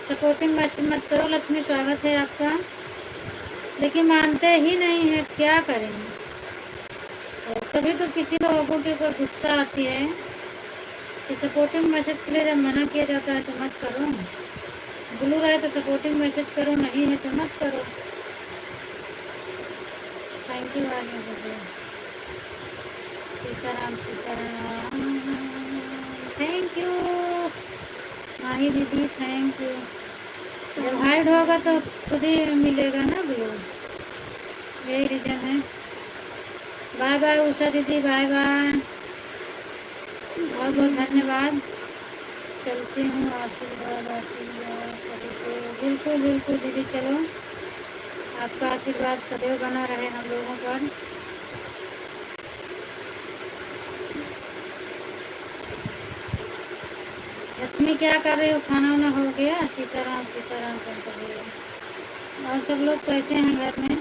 सपोर्टिंग मैसेज मत करो। लक्ष्मी, स्वागत है आपका। लेकिन मानते ही नहीं है, क्या करेंगे। और कभी तो किसी लोगों के ऊपर गुस्सा आती है कि सपोर्टिंग मैसेज के लिए जब मना किया जाता है तो मत करो। ब्लू रहे तो सपोर्टिंग मैसेज करो, नहीं है तो मत करो। थैंक यू आगे दीदी। सीताराम सीताराम। माही दीदी थैंक यू। जब हाइड होगा तो खुद ही मिलेगा ना ग्लो, यही रीजन है। बाय बाय उषा दीदी, बाय बाय, बहुत बहुत धन्यवाद। चलती हूँ, आशीर्वाद आशीर्वाद सभी को। बिल्कुल बिल्कुल दीदी, चलो आपका आशीर्वाद सदैव बना रहे हम लोगों पर। लक्ष्मी क्या कर रहे हो, खाना वाना हो गया? सीताराम सीताराम कर रही हो। और सब लोग कैसे हैं घर में?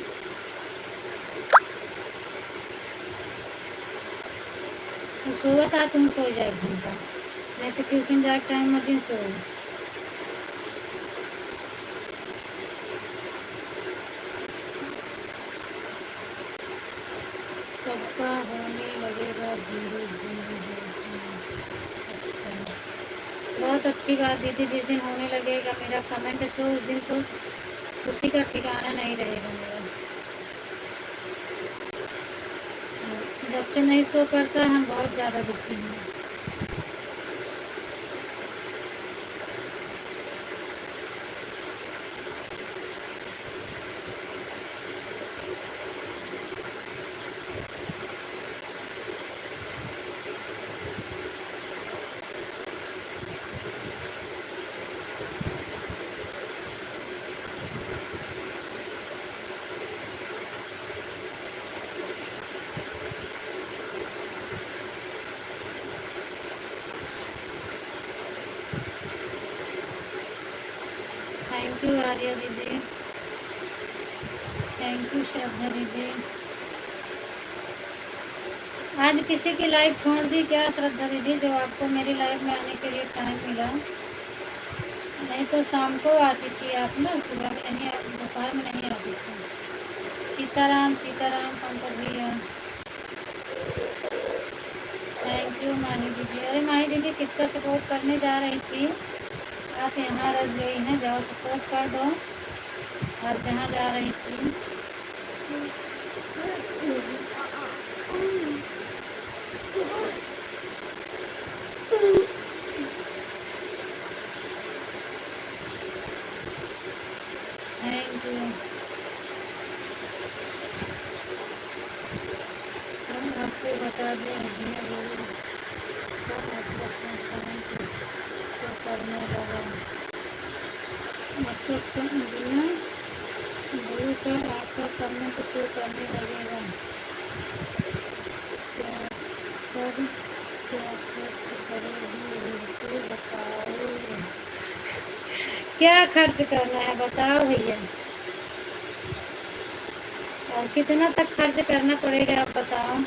तू सोवा था, तुम सो जाए घंटा, नहीं तो ट्यूशन जाए टाइम मर्जी सो। सबका होने लगेगा धीरे धीरे। अच्छा, बहुत अच्छी बात दीदी, जिस दिन होने लगेगा मेरा कमेंट शो, उस दिन तो खुशी का ठिकाना नहीं रहेगा मेरा। जब से नहीं शो करता हम बहुत ज़्यादा दुखी हैं। थैंक यू आर्या दीदी, थैंक यू श्रद्धा दीदी। आज किसी की लाइव छोड़ दी क्या श्रद्धा दीदी, जो आपको मेरी लाइव में आने के लिए टाइम मिला? नहीं तो शाम को आती थी आप ना, सुबह में नहीं, दोपहर में नहीं आती थी। सीताराम सीताराम पंकज भैया, थैंक यू माही दीदी। अरे माही दीदी, किसका सपोर्ट करने जा रही थी? आप यहाँ रह गई हैं, जाओ सपोर्ट कर दो। आप जहाँ जा रही थी। Thank you. हम आपको बता दें, शो करने लगा आपको बिना ब्लू का आपका कमेंट शो करने लगेगा। क्या कर क्या खर्च करेगी, बिल्कुल बताओ। क्या खर्च करना है बताओ भैया, और कितना तक खर्च करना पड़ेगा आप बताओ।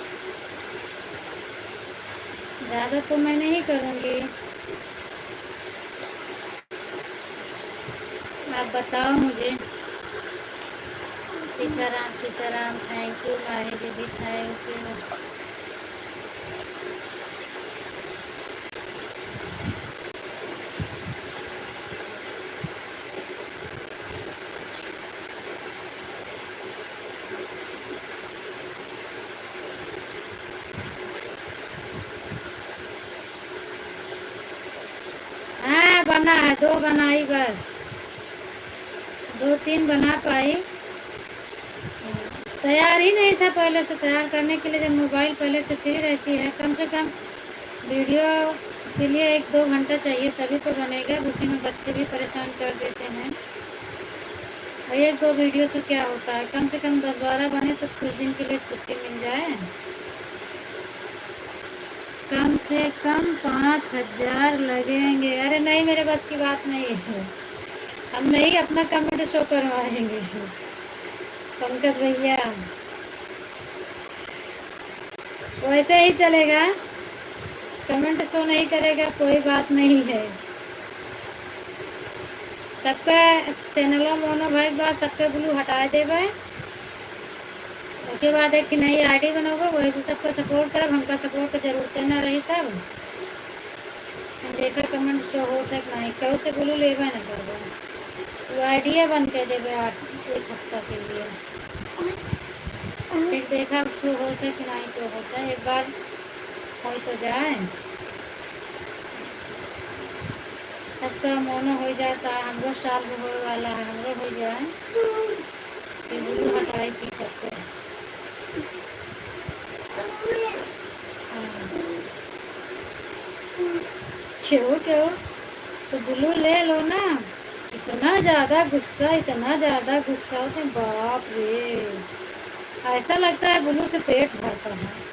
ज़्यादा तो मैं नहीं करूँगी, आप बताओ मुझे। सीताराम सीताराम, थैंक यू माही दीदी, थैंक यू। हाँ बना है, 2 बनाई बस, 2-3 बना पाई। तैयार ही नहीं था पहले से, तैयार करने के लिए जब मोबाइल पहले से फ्री रहती है, कम से कम वीडियो के लिए 1-2 घंटा चाहिए तभी तो बनेगा। उसी में बच्चे भी परेशान कर देते हैं। और 1-2 वीडियो से क्या होता है, कम से कम 10-12 बने तो कुछ दिन के लिए छुट्टी मिल जाए। कम से कम 5,000 लगेंगे। अरे नहीं, मेरे बस की बात नहीं है, हम नहीं अपना कमेंट शो करवाएंगे पंकज भैया, वैसे ही चलेगा, कमेंट शो नहीं करेगा कोई बात नहीं है। सबका चैनलों मोनो भाई बात सबके ब्लू हटा देवे, उसके बाद एक नई आईडी बनाओगे, वही से सबको सपोर्ट करब। हमका सपोर्ट की जरूरत ना रही तब देखकर कमेंट शो होता कि नहीं, कहो से ब्लू लेवे ना करबो, वो आइडिया बंद कर देवे 1 हफ्ता के लिए, फिर देखा शो होता है कि नहीं शो होता है। एक बार हो तो जाए, सबका मोनो हो जाता है, हमरो साल हो वाला है, हमरो हो जाए फिर बुलू हटाई थी छत पे। हाँ। क्यों क्यों? तो ब्लू ले लो ना। इतना ज़्यादा गुस्सा होते हैं, बाप रे। ऐसा लगता है ब्लू से पेट भरता है।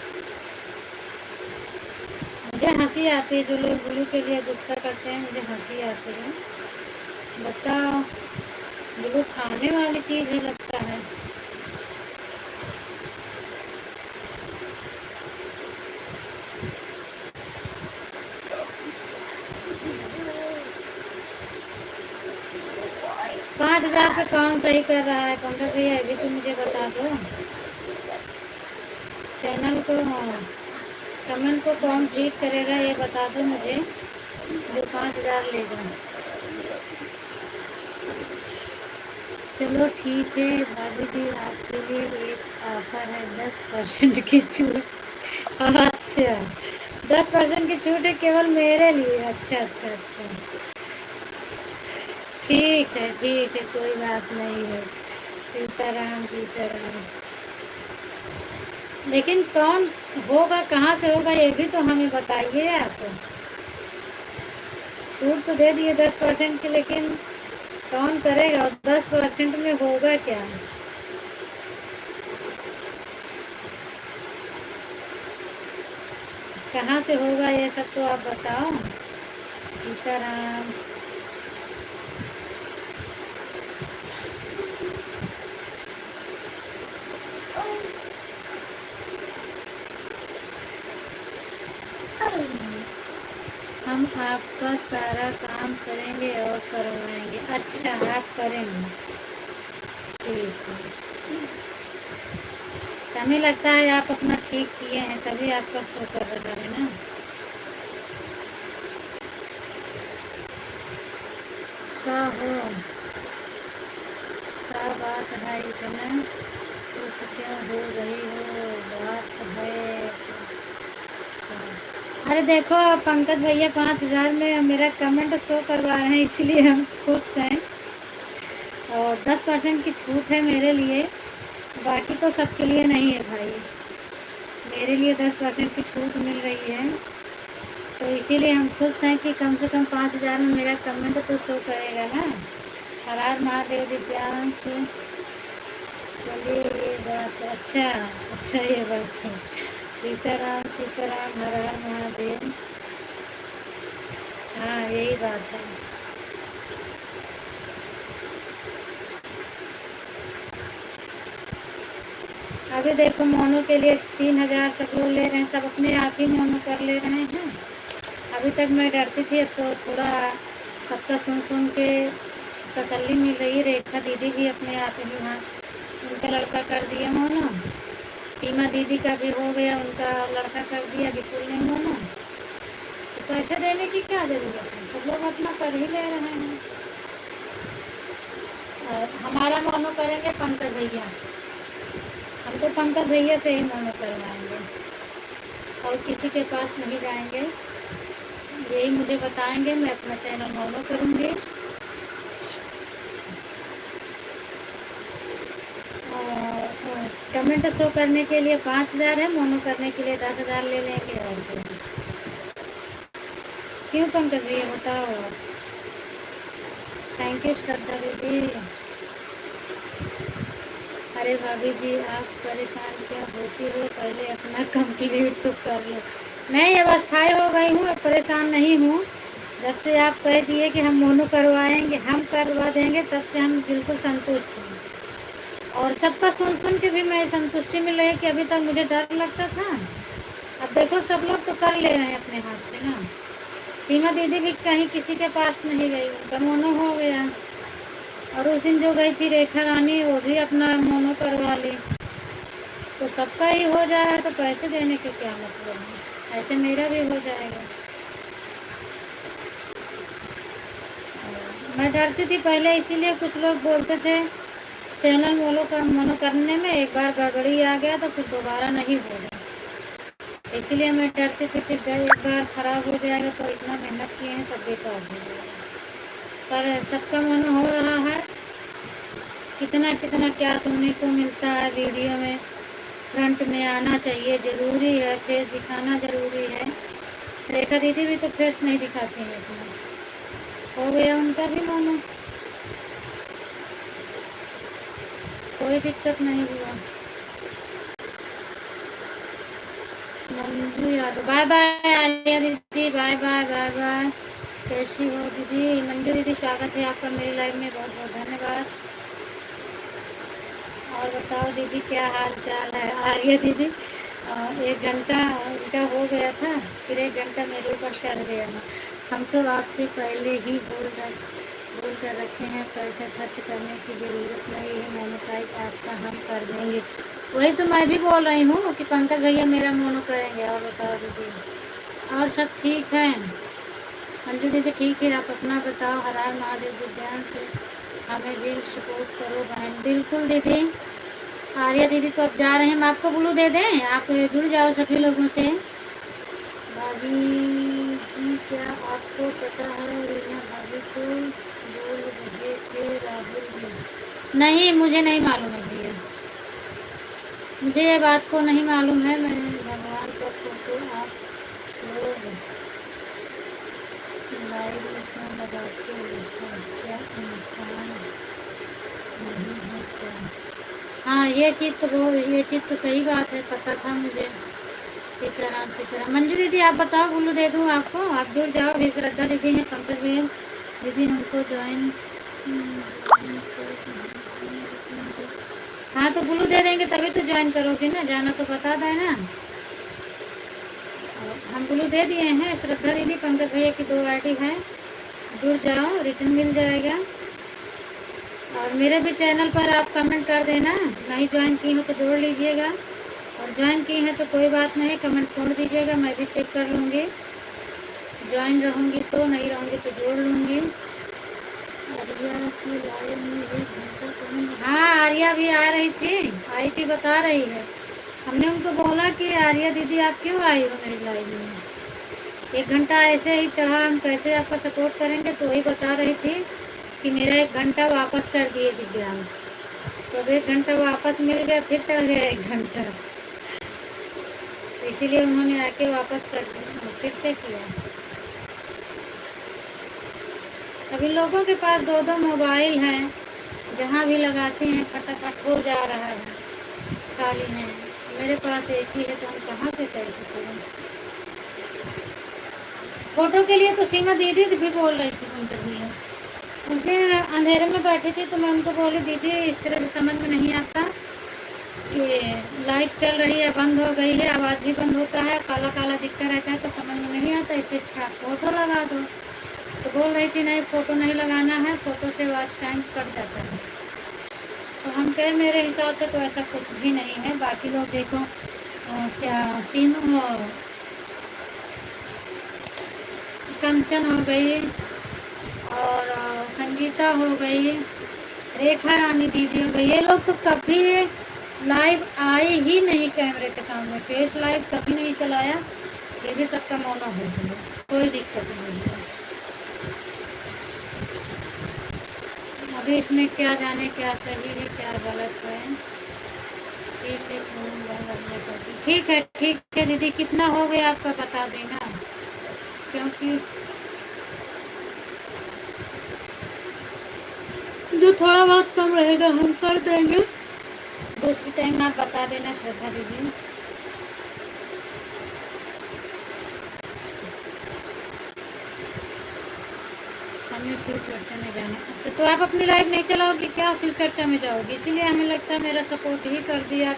मुझे हंसी आती है जो लोग ब्लू के लिए गुस्सा करते हैं, मुझे हंसी आती है। बताओ, ब्लू खाने वाली चीज़ है लगता है। पाँच हजार पे कौन सही कर रहा है पंकज भैया, अभी तो मुझे बता दो। चैनल को कमेंट को कौन ट्रीट करेगा ये बता दो मुझे, जो 5,000 लेगा। चलो ठीक है भाभी जी, आपके लिए एक ऑफर है, 10% की छूट। अच्छा, 10% की छूट है केवल मेरे लिए। अच्छा अच्छा अच्छा, ठीक है, कोई बात नहीं है। सीताराम सीताराम। लेकिन कौन होगा, कहाँ से होगा, ये भी तो हमें बताइए आप। छूट तो दे दिए 10% की, लेकिन कौन करेगा और 10% में होगा क्या? कहाँ से होगा ये सब तो आप बताओ। सीताराम। हम आपका सारा काम करेंगे और करवाएंगे। अच्छा, आप करेंगे, ठीक है। हमें लगता है आप अपना ठीक किए हैं, तभी आपका शो कर रहा है ना। का हो, क्या बात है, इतना खुश क्यों हो रही हो? बात है। अरे देखो पंकज भैया, 5,000 में मेरा कमेंट शो करवा रहे हैं, इसलिए हम खुश हैं। और 10% की छूट है मेरे लिए, बाकी तो सबके लिए नहीं है भाई। मेरे लिए 10% की छूट मिल रही है, तो इसीलिए हम खुश हैं कि कम से कम 5,000 में मेरा कमेंट तो शो करेगा ना। हर हर महादेव दिव्यांश। चलिए ये बात है। अच्छा अच्छा, ये बात है। सीताराम सीताराम, हर हर महादेव। हाँ, यही बात है। अभी देखो मोनो के लिए 3,000 सब लोग ले रहे हैं, सब अपने आप ही मोनो कर ले रहे हैं। अभी तक मैं डरती थी, अब तो थोड़ा सबका सुन सुन के तसल्ली मिल रही है। रेखा दीदी भी अपने आप ही, हाँ, उनका लड़का कर दिया मोनो। सीमा दीदी का भी हो गया, उनका लड़का कर दिया विपुल ने मोनो। तो पैसे देने की क्या ज़रूरत है, सब लोग अपना कर ही ले रहे हैं। और हमारा मोनो करेंगे पंकज भैया, हम तो पंकज भैया से ही मोनो करवाएंगे और किसी के पास नहीं जाएंगे। यही मुझे बताएंगे, मैं अपना चैनल मोनो करूँगी। और कमेंट शो करने के लिए 5,000 है, मोनो करने के लिए 10,000 ले लेंगे। और क्यों पंकज भैया बताओ। थैंक यू श्रद्धा दीदी। अरे भाभी जी, आप परेशान क्या होती हो, पहले अपना कंप्लीट तो कर लो। नहीं, अब अस्थाई हो गई हूँ, अब परेशान नहीं हूँ। जब से आप कह दिए कि हम मोनो करवाएंगे, हम करवा देंगे, तब से हम बिल्कुल संतुष्ट हैं। और सबका सुन सुन के भी मैं संतुष्टि मिल रही है कि अभी तक मुझे डर लगता था, अब देखो सब लोग तो कर ले रहे हैं अपने हाथ से ना। सीमा दीदी भी कहीं किसी के पास नहीं गई, उनका मोनो हो गया। और उस दिन जो गई थी रेखा रानी, वो भी अपना मोनो करवा ली। तो सबका ही हो जा रहा है, तो पैसे देने के क्या मतलब है, ऐसे मेरा भी हो जाएगा। मैं डरती थी पहले, इसीलिए कुछ लोग बोलते थे चैनल मोनो करने में एक बार गड़बड़ी आ गया तो फिर दोबारा नहीं होगा, इसीलिए मैं डरती थी कि एक बार ख़राब हो जाएगा तो इतना मेहनत किए हैं सब बेकार हो जाएगा। पर सबका मन हो रहा है। कितना कितना क्या सुनने को मिलता है वीडियो में। फ्रंट में आना चाहिए, ज़रूरी है, फेस दिखाना ज़रूरी है। रेखा दीदी भी तो फेस नहीं दिखाती है इतना। हो गया उनका भी मानो, कोई दिक्कत नहीं हुआ। Manju Yadav, bye bye. आलिया दीदी बाय बाय बाय बाय। कैसी हो दीदी? मंजू दीदी स्वागत है आपका मेरी लाइफ में, बहुत बहुत धन्यवाद। और बताओ दीदी क्या हाल चाल है? आलिया दीदी 1 घंटा उनका हो गया था, फिर 1 घंटा मेरे ऊपर चढ़ गया ना। हम तो आपसे पहले ही बोल कर रखे हैं, पैसा खर्च करने की ज़रूरत नहीं है, मोनेटाइज आपका हम कर देंगे। वही तो मैं भी बोल रही हूँ कि पंकज भैया मेरा मोनो करेंगे। और बताओ दीदी, और सब ठीक है? मंजू दीदी ठीक है, आप अपना बताओ। हर हर महादेव दिव्यांश से हमें दिल सपोर्ट करो बहन। बिल्कुल दीदी। आर्या दीदी तो अब जा रहे हैं, हम आपको ब्लू दे दें, आप जुड़ जाओ सभी लोगों से। भाभी जी क्या आपको पता है रीना भाभी को बोल रहे थे राहुल जी? नहीं, मुझे नहीं मालूम है भैया, मुझे ये बात को नहीं मालूम है। मैं भगवान का फोटो आप लोग लाइव में क्यों लगाते हो? क्या इंसान नहीं है क्या? हाँ, ये चीज़ तो सही बात है, पता था मुझे। सीताराम सीताराम। मंजू दीदी आप बताओ, ब्लू दे दूँ आपको, आप जुड़ जाओ। भी श्रद्धा दीदी हैं, पंकज भैया दीदी हमको ज्वाइन। हाँ तो ब्लू दे देंगे तभी तो ज्वाइन करोगे ना, जाना तो बता देना। हम ब्लू दे दिए हैं। श्रद्धा दीदी पंकज भैया की 2 आईडी है, जुड़ जाओ, रिटर्न मिल जाएगा। और मेरे भी चैनल पर आप कमेंट कर देना, नहीं ज्वाइन की हो तो जोड़ लीजिएगा, और ज्वाइन की है तो कोई बात नहीं, कमेंट छोड़ दीजिएगा, मैं भी चेक कर लूँगी। ज्वाइन रहूँगी तो, नहीं रहूँगी तो जोड़ लूँगी। आर्या की लाइव में 1 घंटा कमेंट, हाँ आर्या भी आ रही थी, आई थी, बता रही है। हमने उनको बोला कि आर्या दीदी आप क्यों आई हो मेरी लाइव में? 1 घंटा ऐसे ही चढ़ा, हम कैसे आपका सपोर्ट करेंगे? तो वही बता रही थी कि मेरा 1 घंटा वापस कर दिए दिव्यांश। तो अब 1 घंटा वापस मिल गया, फिर चढ़ गया 1 घंटा, तो इसीलिए उन्होंने आके वापस कर दिया, फिर से किया। अभी लोगों के पास 2-2 मोबाइल हैं, जहाँ भी लगाते हैं फटाफट हो जा रहा है, खाली है। मेरे पास एक ही है, तो हम कहाँ से कैसे करें? फोटो के लिए तो सीमा दीदी भी बोल रही थी पंकज भैया। उस दिन अंधेरे में बैठी थी तो मैं उनको बोली दीदी इस तरह से समझ में नहीं आता कि लाइट चल रही है, बंद हो गई है, आवाज़ भी बंद होता है, काला काला दिखता रहता है, तो समझ में नहीं आता, इससे अच्छा फ़ोटो लगा दो। तो बोल रही थी नहीं फ़ोटो नहीं लगाना है, फ़ोटो से वॉच टाइम कट जाता है। तो हम कहे मेरे हिसाब से तो ऐसा कुछ भी नहीं है। बाकी लोग देखो क्या सीनू हो, कंचन हो गई, और संगीता हो गई, रेखा रानी दीदी हो गई, ये लोग तो कभी लाइव आए ही नहीं कैमरे के सामने, फेस लाइव कभी नहीं चलाया, ये भी सबका मौना हो गया, कोई दिक्कत नहीं है। अभी इसमें क्या जाने क्या सही है क्या गलत है। ठीक है, फोन बंद करना चाहती, ठीक है दीदी, कितना हो गया आपका बता देना, क्योंकि जो थोड़ा बहुत कम रहेगा हम कर देंगे, दूसरी टाइम आप बता देना श्रद्धा दीदी। हमें शिव चर्चा में जाना। अच्छा, तो आप अपनी लाइफ नहीं चलाओगी क्या? शिव चर्चा में जाओगी? इसीलिए हमें लगता है मेरा सपोर्ट ही कर दिया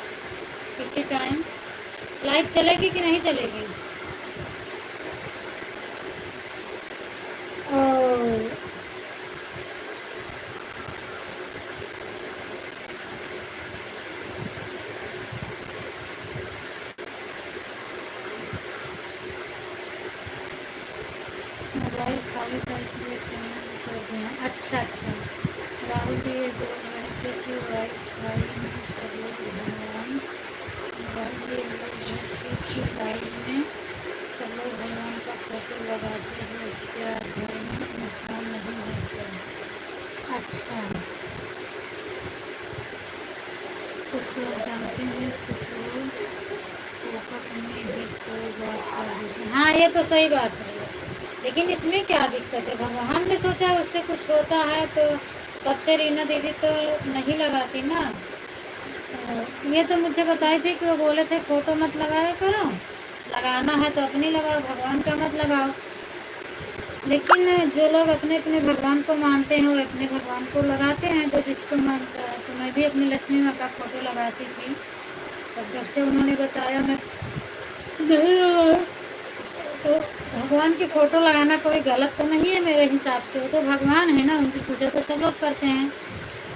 किसी टाइम। लाइफ चलेगी कि नहीं चलेगी? मोबाइल खाली था इसलिए पेमेंट कर दिया। अच्छा अच्छा, राहुल जी ये बोल रहे थे कि वाईफाई में सब लोग भगवान, मोबाइल ये लोग हैं कि लाइव में सब लोग भगवान का फोटो लगाते हैं, क्या घर में नुकसान नहीं है क्या? अच्छा, कुछ लोग जानते हैं, कुछ लोग फोकट में ही कोई बात कर देते हैं। हाँ, ये तो सही बात है, लेकिन इसमें क्या दिक्कत है? भगवान ने सोचा उससे कुछ होता है तो तब से रीना दीदी तो नहीं लगाती ना। ये तो मुझे बताई थी कि वो बोले थे फ़ोटो मत लगाया करो, लगाना है तो अपनी लगाओ, भगवान का मत लगाओ। लेकिन जो लोग अपने अपने भगवान को मानते हैं वो अपने भगवान को लगाते हैं, जो जिसको मानता है। तो मैं भी अपनी लक्ष्मी माँ का फ़ोटो लगाती थी, और जब से उन्होंने बताया मैं नहीं लगाया। तो भगवान की फ़ोटो लगाना कोई गलत तो नहीं है मेरे हिसाब से, वो तो भगवान है ना, उनकी पूजा तो सब लोग करते हैं।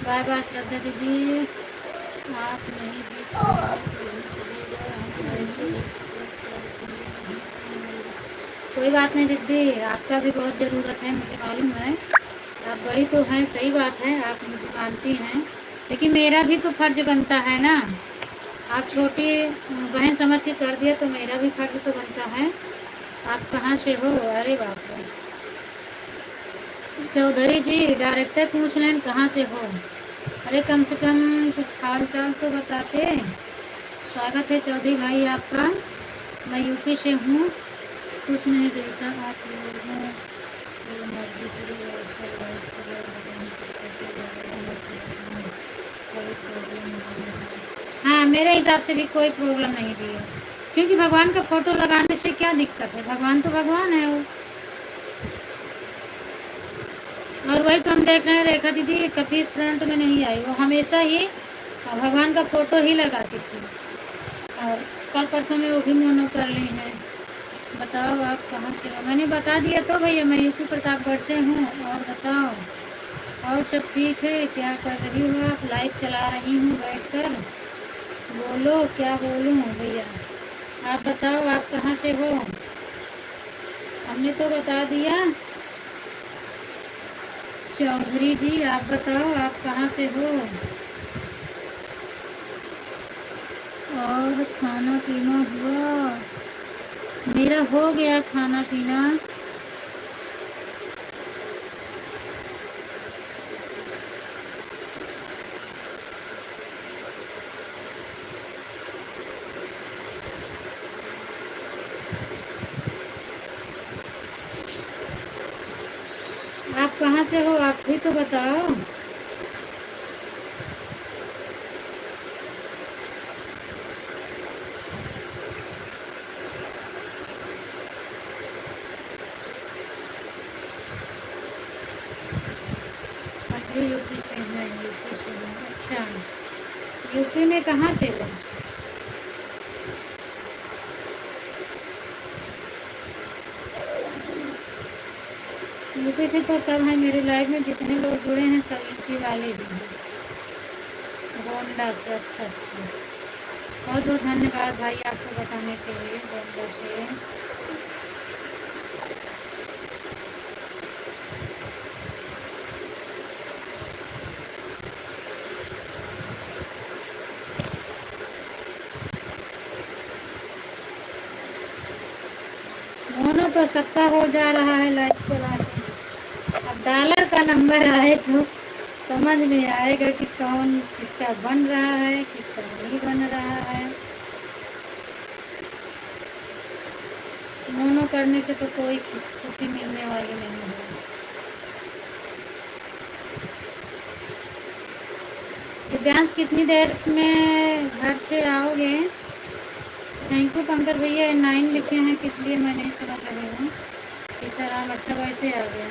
बाय बाय श्रद्धा दीदी, आप नहीं भी करेंगे तो यही चलेगा, हम ऐसे ही कोई बात नहीं दीदी, आपका भी बहुत ज़रूरत है, मुझे मालूम है। आप बड़ी तो हैं, सही बात है, आप मुझे मानती हैं, लेकिन मेरा भी तो फ़र्ज़ बनता है ना। आप छोटी बहन समझ के कर दिया तो मेरा भी फ़र्ज़ तो बनता है। आप कहाँ से हो? अरे बाप रे, चौधरी जी डायरेक्टर पूछ लें कहाँ से हो? अरे कम से कम कुछ हाल चाल तो बताते। स्वागत है चौधरी भाई आपका, मैं यूपी से हूँ। कुछ नहीं, जैसा आप लोग हैं जो मर्जी करिए वैसा लाइफ चला, कोई प्रॉब्लम नहीं है। हाँ, मेरे हिसाब से भी कोई प्रॉब्लम नहीं भी है, क्योंकि भगवान का फ़ोटो लगाने से क्या दिक्कत है? भगवान तो भगवान है वो। और वही तो हम देख रहे हैं, रेखा दीदी कभी फ्रंट में नहीं आई, वो हमेशा ही भगवान का फ़ोटो ही लगाती थी, और कल परसों में वो भी मोनो कर ली है। बताओ आप कहाँ से हो? मैंने बता दिया तो भैया, मैं यूपी प्रतापगढ़ से हूँ। और बताओ, और सब ठीक है? क्या कर रही हो आप? लाइव चला रही हूँ बैठकर, बोलो क्या बोलूँ भैया? आप बताओ आप कहाँ से हो? हमने तो बता दिया। चौधरी जी आप बताओ आप कहाँ से हो? और खाना पीना हुआ? मेरा हो गया खाना पीना। आप कहाँ से हो? आप भी तो बताओ। अरे यूपी से हैं, यूपी से हैं। अच्छा, यूपी में कहाँ से हो? यूपी से तो सब हैं, मेरे लाइफ में जितने लोग जुड़े हैं सब यूपी वाले ही हैं, गोंडा से। अच्छा अच्छा, बहुत बहुत धन्यवाद भाई आपको बताने के लिए, गोंडा से। दोनों तो सबका हो जा रहा है लाइव चला के। अब डॉलर का नंबर आए तो समझ में आएगा कि कौन किसका बन रहा है, किसका नहीं बन रहा है। मोनो करने से तो कोई खुशी मिलने वाली नहीं है। दिव्यांश कितनी देर में घर से आओगे? थैंक यू पंकज भैया, 9 लिखे हैं, किस लिए मैं नहीं समझ रही हूँ। सीताराम, अच्छा वैसे आ गया।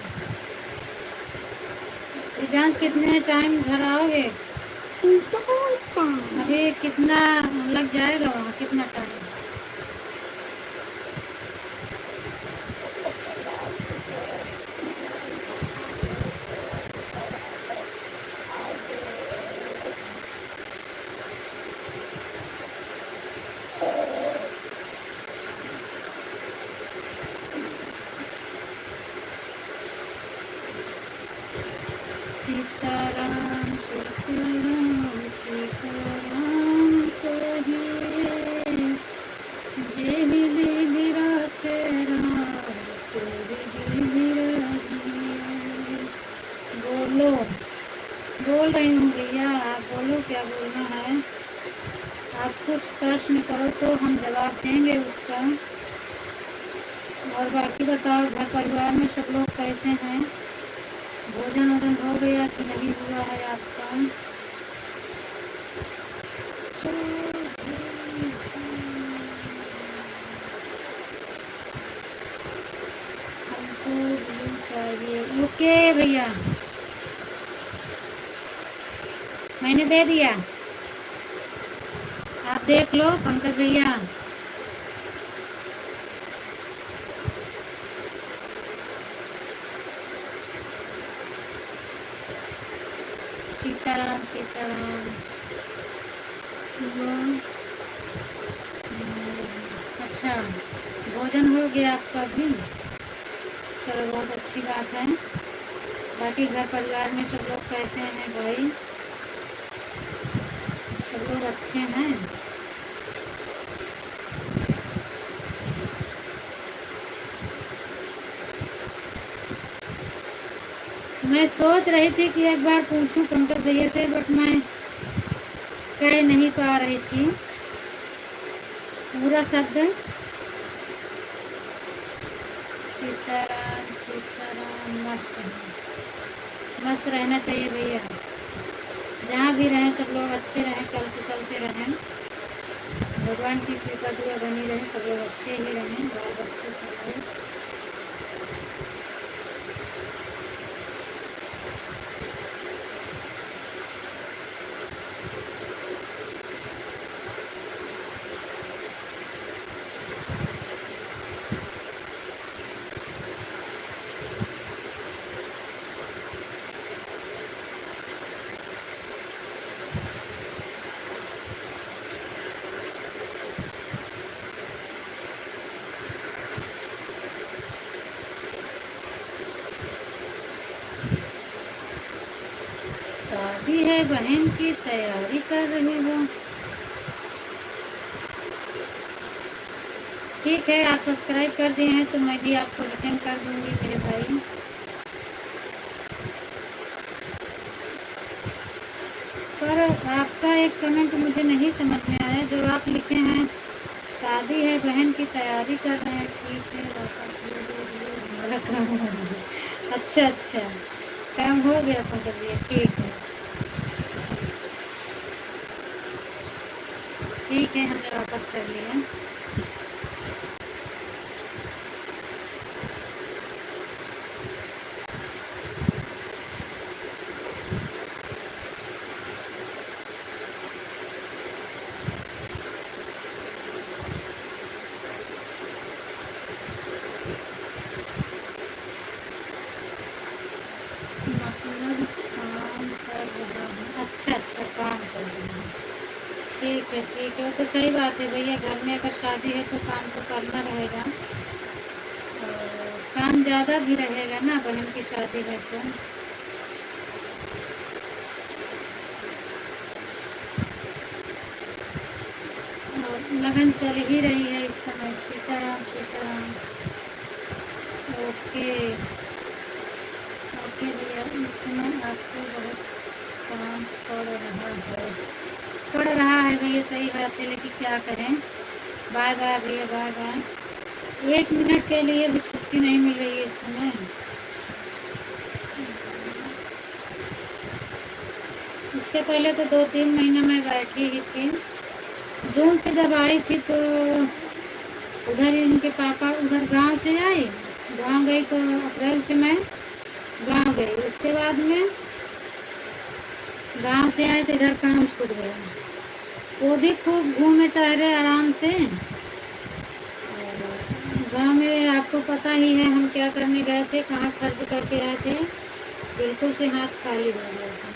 दिव्यांश कितने टाइम घर आओगे? अभी कितना लग जाएगा वहाँ, कितना टाइम? सीताराम सीताराम सीताराम कहिए, जे भी गिरा तेरा तेरी भी गिरा। बोलो बोल रही हूँ भैया, आप बोलो क्या बोलना है। आप कुछ प्रश्न करो तो हम जवाब देंगे उसका। और बाकी बताओ, घर परिवार में सब लोग कैसे हैं? भोजन वोजन हो गया कि नहीं हुआ है आपका? हमको ब्लू चाहिए। ओके भैया, मैंने दे दिया, आप देख लो पंकज भैया। सीताराम सीताराम। अच्छा, भोजन हो गया आपका भी? चलो बहुत अच्छी बात है। बाकी घर परिवार में सब लोग कैसे हैं भाई? सब लोग अच्छे हैं? मैं सोच रही थी कि एक बार पूछूं पंकज भैया से, बट मैं कह नहीं पा रही थी पूरा शब्द। सीताराम सीताराम। मस्त है, मस्त रहना चाहिए भैया। जहाँ भी रहें सब लोग अच्छे रहें, कल कुशल से रहें। भगवान की कृपा दुआ बनी रहे, सब लोग अच्छे ही रहें, बाल बच्चे सब लोग। शादी है बहन की, तैयारी कर रही हो? ठीक है, आप सब्सक्राइब कर दिए हैं तो मैं भी आपको रिटर्न कर दूंगी मेरे भाई। पर आपका एक कमेंट मुझे नहीं समझ में आया, जो आप लिखे हैं शादी है बहन की, तैयारी कर रहे हैं। ठीक है, वापस ले दीजिए, हमारा काम हो गया। अच्छा अच्छा, काम हो गया पंकज भैया, ठीक है। ठीक है, हमने वापस कर लिया। मतलब काम कर रहा हूँ। अच्छा अच्छा, काम कर रहा हूँ। ठीक है ठीक है, वो तो सही बात है भैया, घर में अगर शादी है तो काम तो करना रहेगा। और काम ज़्यादा भी रहेगा ना, बहन की शादी है तो। और लगन चल ही रही है इस समय। सीताराम सीताराम। ओके ओके भैया, इस समय आपको बहुत काम पड़ रहा है भैया, सही बात है, लेकिन क्या करें। बाय बाय भैया, बाय बाय। 1 मिनट के लिए भी छुट्टी नहीं मिल रही है इस समय। इसके पहले तो 2-3 महीना मैं बैठी ही थी। जून से जब आई थी तो उधर इनके पापा उधर गांव से आए। गांव गई तो अप्रैल से मैं गांव गई। उसके बाद में गांव से आए तो इधर काम छूट गया। वो भी खूब घूमे टहरे आराम से। गांव में आपको पता ही है हम क्या करने गए थे, कहाँ खर्च करके आए थे। बिल्कुल से हाथ खाली हो गया था।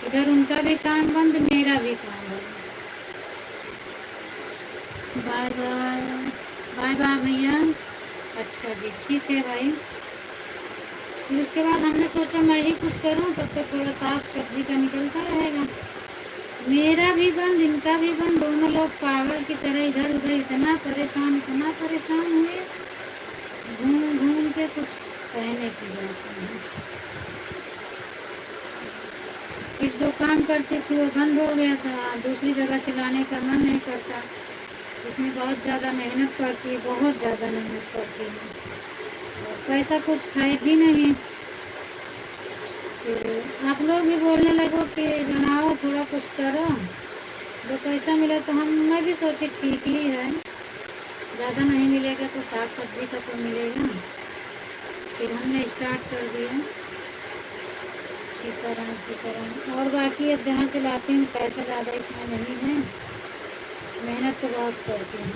इधर उनका भी काम बंद, मेरा भी काम बंद। Bye bye. बाय बाय भैया। अच्छा जी, ठीक है भाई। फिर उसके बाद हमने सोचा मैं ही कुछ करूं, तब तक थोड़ा साफ सब्जी का निकलता रहेगा। मेरा भी बंद, इनका भी बंद, दोनों लोग पागल की तरह इधर उधर इतना परेशान हुए, घूम घूम के कुछ कहने की बात नहीं। फिर जो काम करती थी वो बंद हो गया था, दूसरी जगह से लाने का मन नहीं करता, इसमें बहुत ज़्यादा मेहनत पड़ती है, बहुत ज़्यादा मेहनत पड़ती है, और पैसा कुछ है भी नहीं। फिर आप लोग भी बोलने लगो कि बनाओ, थोड़ा कुछ करो, दो पैसा मिला तो मैं भी सोची ठीक ही है, ज़्यादा नहीं मिलेगा तो साग सब्जी का तो मिलेगा। फिर हमने स्टार्ट कर दिया सीताराम। और बाकी अब जहाँ से लाती हूँ पैसा ज़्यादा इसमें नहीं है, मेहनत तो बहुत करती हूँ।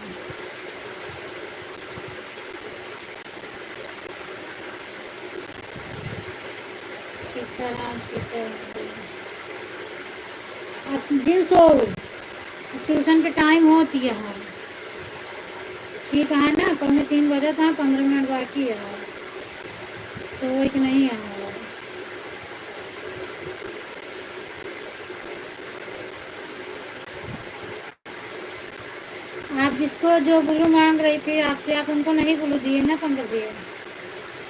सीताराम। अब जिन सो ट्यूशन के टाइम होती है, ठीक है ना, 2:45 बजे था, 15 मिनट बाकी है, सो कि नहीं है। आप जिसको जो ब्लू मांग रही थी आपसे, आप उनको नहीं ब्लू दिए ना पंकज भैया,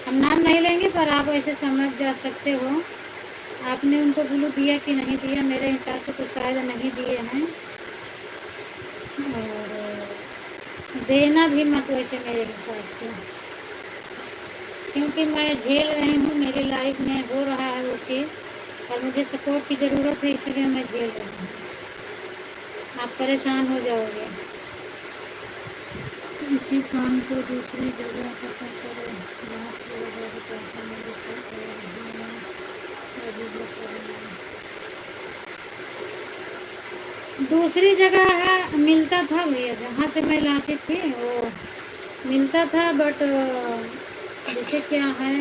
हम नाम नहीं लेंगे पर आप ऐसे समझ जा सकते हो, आपने उनको ब्लू दिया कि नहीं दिया, मेरे हिसाब से तो शायद नहीं दिए हैं, और देना भी मत वैसे मेरे हिसाब से, क्योंकि मैं झेल रही हूँ, मेरी लाइफ में हो रहा है वो चीज़ और मुझे सपोर्ट की ज़रूरत है, इसलिए मैं झेल रही हूँ। आप परेशान हो जाओगे। इसी काम को दूसरी जगह पता करो, पैसा दूसरी जगह है, मिलता था भैया, जहाँ से मैं लाती थी वो मिलता था, बट जैसे क्या है,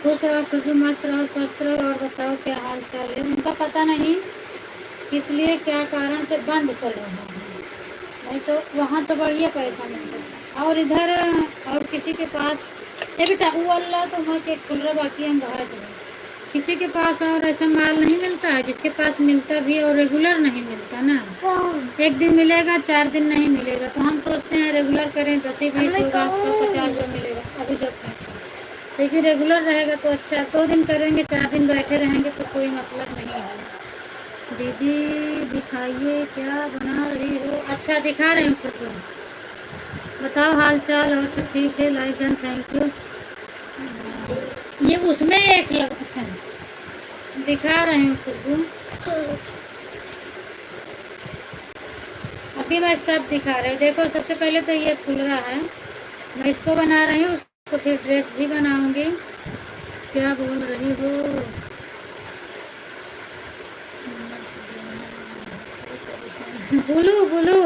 खुश रहो, खुश भी मस्त रहो, स्वस्थ रहो, और बताओ क्या हाल चाल है। उनका पता नहीं किस लिए, क्या कारण से बंद चल रहा है, नहीं तो वहाँ तो बढ़िया पैसा मिलता है, और इधर और किसी के पास ये बेटा वो अल्लाह तो वहाँ के खुल रहा, बाकी हम बाहर हैं, किसी के पास और ऐसा माल नहीं मिलता है जिसके पास मिलता भी और रेगुलर नहीं मिलता ना, एक दिन मिलेगा 4 दिन नहीं मिलेगा, तो हम सोचते हैं रेगुलर करें, 10-20 होगा, 150 जो मिलेगा अभी जब तक, लेकिन रेगुलर रहेगा तो अच्छा, 2 दिन करेंगे 4 दिन बैठे रहेंगे तो कोई मतलब नहीं है। दीदी दिखाइए क्या बना रही हो, अच्छा दिखा रही हूँ खुशबू, बताओ हाल चाल, और सब ठीक है, लाइक डन, थैंक यू। ये उसमें एक अच्छा दिखा रही हूँ खुशबू, अभी मैं सब दिखा रही हूँ, देखो सबसे पहले तो ये फूल रहा है, मैं इसको बना रही हूँ, उसको फिर ड्रेस भी बनाऊंगी। क्या बोल रही हो, बुलू बुलू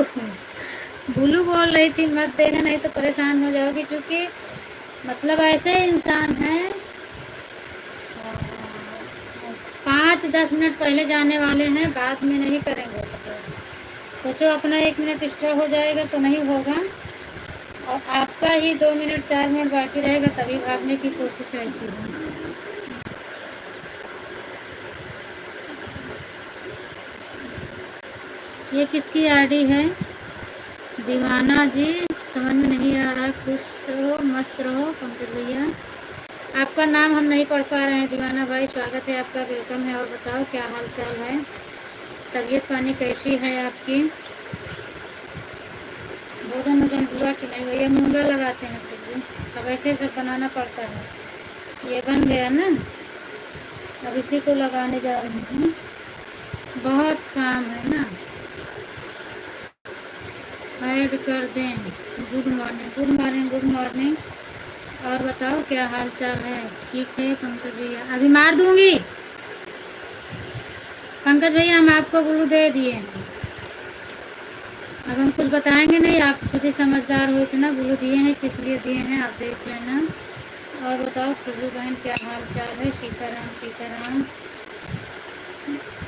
बुलू बोल रही थी मत देना, नहीं तो परेशान हो जाओगी, क्योंकि मतलब ऐसे इंसान हैं, 5-10 मिनट पहले जाने वाले हैं, बाद में नहीं करेंगे। सोचो अपना 1 मिनट एक्स्ट्रा हो जाएगा तो नहीं होगा, और आपका ही 2 मिनट 4 मिनट बाकी रहेगा तभी भागने की कोशिश रहती है। ये किसकी आईडी है, दीवाना जी, समझ में नहीं आ रहा, खुश रहो मस्त रहो पंकज भैया, आपका नाम हम नहीं पढ़ पा रहे हैं, दीवाना भाई स्वागत है आपका, वेलकम है, और बताओ क्या हाल चाल है, तबीयत पानी कैसी है आपकी, भोजन वोजन हुआ कि नहीं हुआ, ये मूंगा लगाते हैं फिर भी सब ऐसे सब बनाना पड़ता है, ये बन गया ना, अब इसी को लगाने जा रही हूँ, बहुत काम है ना, ऐड कर दें, good morning good morning good morning, और बताओ क्या हाल चाल है, ठीक है पंकज भैया, अभी मार दूंगी पंकज भैया, हम आपको गुरु दे दिए हैं, अब हम कुछ बताएंगे नहीं, आप खुद ही समझदार हो, इतना गुरु दिए हैं किस लिए दिए हैं आप देख लेना, और बताओ खुशबू बहन क्या हाल चाल है, सीताराम सीताराम,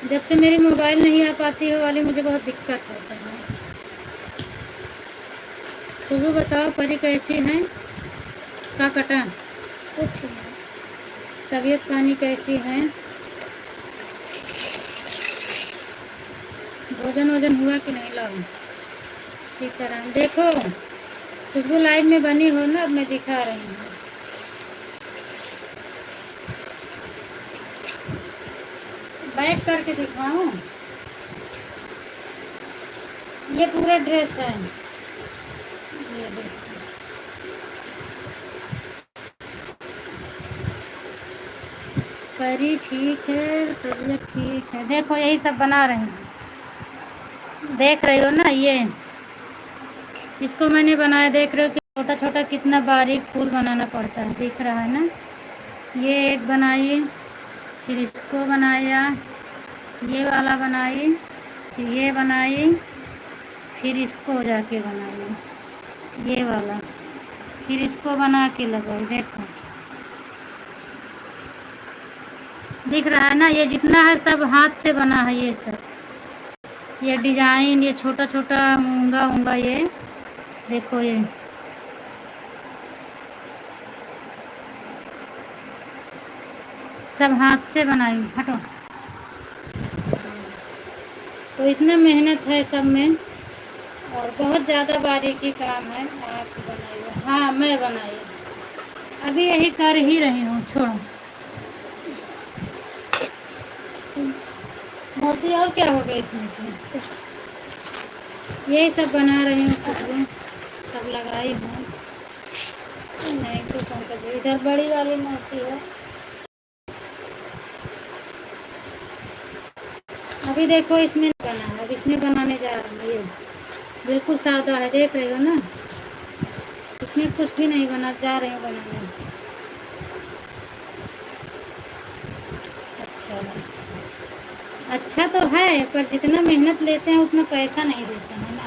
जब से मेरी मोबाइल नहीं आ पाती हो वाली मुझे बहुत दिक्कत होता है। खुशबू बताओ परी कैसी है, का कटा कुछ, तबीयत पानी कैसी है, भोजन वोजन हुआ कि नहीं, लाओ सीताराम, देखो खुशबू लाइव में बनी हो ना, अब मैं दिखा रही हूँ, बैक करके दिखाऊं? ये पूरा ड्रेस है, ये देखो। परी ठीक है, तबीयत ठीक है। देखो यही सब बना रहे हैं, देख रही हो ना? ये इसको मैंने बनाया, देख रहे हो कि छोटा छोटा कितना बारीक फूल बनाना पड़ता है, दिख रहा है ना? ये एक बनाई, फिर इसको बनाया, ये वाला बनाई, फिर ये बनाई, फिर इसको जाके बनाई, ये वाला, फिर इसको बना के लगाई। देखो दिख रहा है ना? ये जितना है सब हाथ से बना है, ये सब, ये डिजाइन, ये छोटा छोटा मूंगा उंगा, ये देखो, ये सब हाथ से बनाई। हटो। तो इतना मेहनत है सब में, और बहुत ज़्यादा बारीकी काम है। आप बनाई हो? हाँ मैं बनाई, अभी यही कर ही रही हूँ। छोड़ो, मोती और क्या हो गया इसमें तो? यही सब बना रही हूँ, खुशबू सब लगाई हूँ। नहीं तो कौन सा, इधर बड़ी वाली मोती है। अभी देखो इसमें बना है, अब इसमें बनाने जा रही हूँ। ये बिल्कुल सादा है, देख रहे हो ना? इसमें कुछ भी नहीं बना, जा रही हूँ बनाने। अच्छा, अच्छा तो है, पर जितना मेहनत लेते हैं उतना पैसा नहीं देते हैं ना।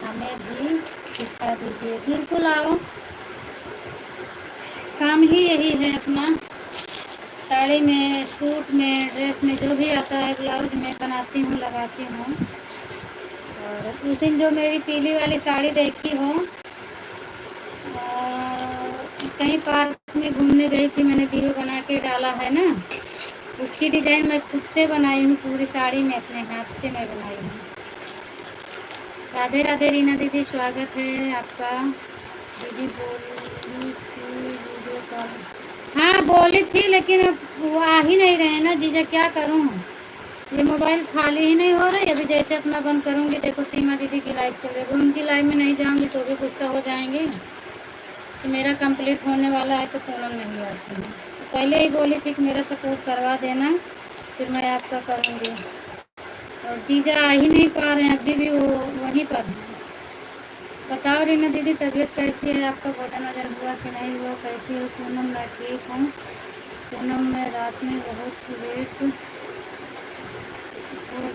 हमें भी सिखा दीजिए। बिल्कुल आओ, काम ही यही है अपना। साड़ी में, सूट में, ड्रेस में, जो भी आता है, ब्लाउज में बनाती हूँ, लगाती हूँ। और उस दिन जो मेरी पीली वाली साड़ी देखी हो, कहीं पार्क में घूमने गई थी, मैंने वीडियो बना के डाला है ना, उसकी डिज़ाइन मैं खुद से बनाई हूँ, पूरी साड़ी में अपने हाथ से मैं बनाई हूँ। राधे राधे रीना दीदी, स्वागत है आपका। दीदी बोली थी वीडियो कॉल, हाँ बोली थी, लेकिन अब वो आ ही नहीं रहे ना जीजा, क्या करूँ? ये मोबाइल खाली ही नहीं हो रही। अभी जैसे अपना बंद करूँगी, देखो सीमा दीदी की लाइव चल रही है, उनकी लाइव में नहीं जाऊँगी तो भी गुस्सा हो जाएंगे कि मेरा कंप्लीट होने वाला है तो पूनम नहीं आती है। पहले ही बोली थी कि मेरा सपोर्ट करवा देना, फिर मैं आपका करूँगी। और जीजा आ ही नहीं पा रहे हैं, अभी भी वो वहीं पर हैं। बताओ रीना दीदी, तबीयत कैसी है आपका? भोजन वजन हुआ कि नहीं हुआ? कैसी हो पूनम? मैं ठीक हूँ पूनम, मैं रात में बहुत लेट हो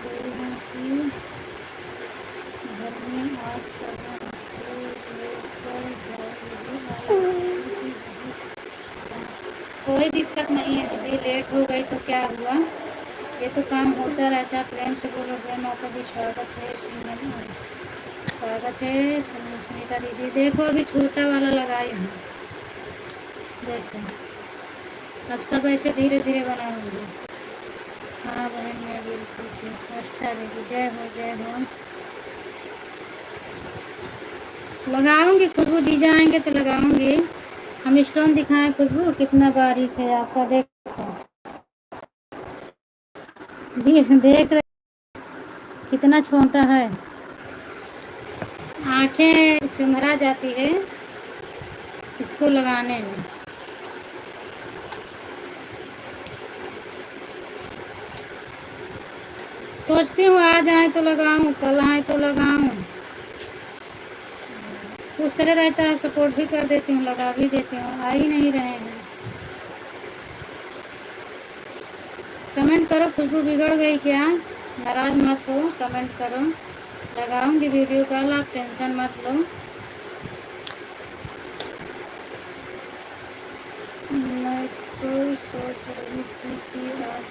गई हूँ कि घर में आज सामान को लेकर जाऊँगी। कोई दिक्कत नहीं है दीदी, लेट हो गई तो क्या हुआ, ये तो काम होता रहता है। प्रेम से बोलो जय माता दी। स्वागत है श्रीमती, स्वागत है सुनीता दीदी। देखो अभी छोटा वाला लगाई हूँ, देखो अब सब ऐसे धीरे धीरे बनाऊंगी। हाँ बहन मैं बिल्कुल ठीक। अच्छा दीदी, जय हो जय हो। लगाऊंगी खुशबू, जीजा आएंगे तो लगाऊंगी। हम स्टोन दिखाएं खुशबू, कितना बारीक है आपका, देखो देख रहे कितना छोटा है। आंखें चुमरा जाती है इसको लगाने में। सोचती हूँ आज आए तो लगाऊं, कल आए तो लगाऊं, उस तरह रहता है। सपोर्ट भी कर देती हूँ, लगा भी देती हूँ, आ ही नहीं रहे हैं। कमेंट करो खुशबू, बिगड़ गई क्या? नाराज मत हो, कमेंट करो। लगाऊंगी वीडियो कॉल, आप टेंशन मत लो। मैं तो सोच रही थी कि आज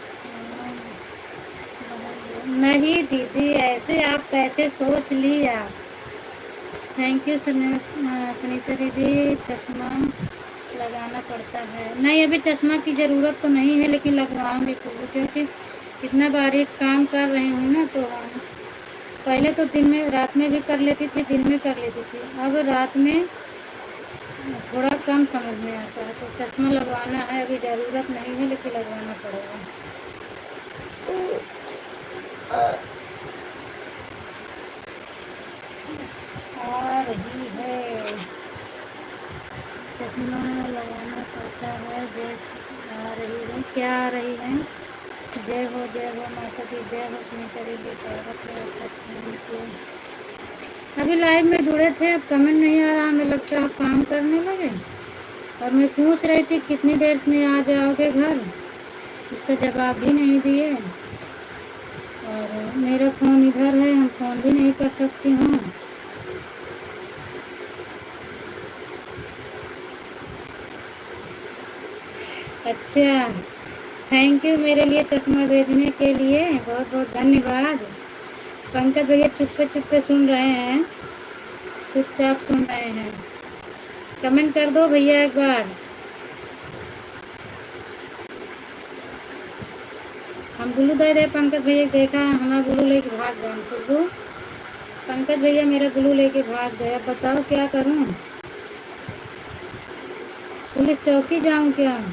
नहीं दीदी, ऐसे आप कैसे सोच लिया? थैंक यू सुनीता दीदी। चश्मा लगाना पड़ता है? नहीं अभी चश्मा की ज़रूरत तो नहीं है, लेकिन लगवाऊंगी क्योंकि इतना बारीक काम कर रही हूँ ना, तो पहले तो दिन में, रात में भी कर लेती थी, दिन में कर लेती थी, अब रात में थोड़ा कम समझ में आता है, तो चश्मा लगवाना है। अभी ज़रूरत नहीं है लेकिन लगवाना पड़ेगा। आ रही है, चश्मा लगाना पड़ता है। जैसे आ रही है, क्या आ रही है? जय हो माता की जय हो। सुनीता दीदी स्वागत है आपका। अभी लाइव में जुड़े थे, अब कमेंट नहीं आ रहा, हमें लगता है काम करने लगे। और मैं पूछ रही थी कितनी देर में आ जाओगे घर, उसका जवाब भी नहीं दिए। और मेरा फ़ोन इधर है, हम फ़ोन भी नहीं कर सकती हूँ। अच्छा, थैंक यू मेरे लिए चश्मा भेजने के लिए, बहुत बहुत धन्यवाद। पंकज भैया चुप्पे चुप्पे सुन रहे हैं, चुपचाप सुन रहे हैं। कमेंट कर दो भैया एक बार। हम गुल्लू दे रहे, पंकज भैया देखा हमारा गुल्लू लेके भाग गए। खुशबू, पंकज भैया मेरा गुल्लू लेके भाग गए, अब बताओ क्या करूं? पुलिस चौकी जाऊं क्या?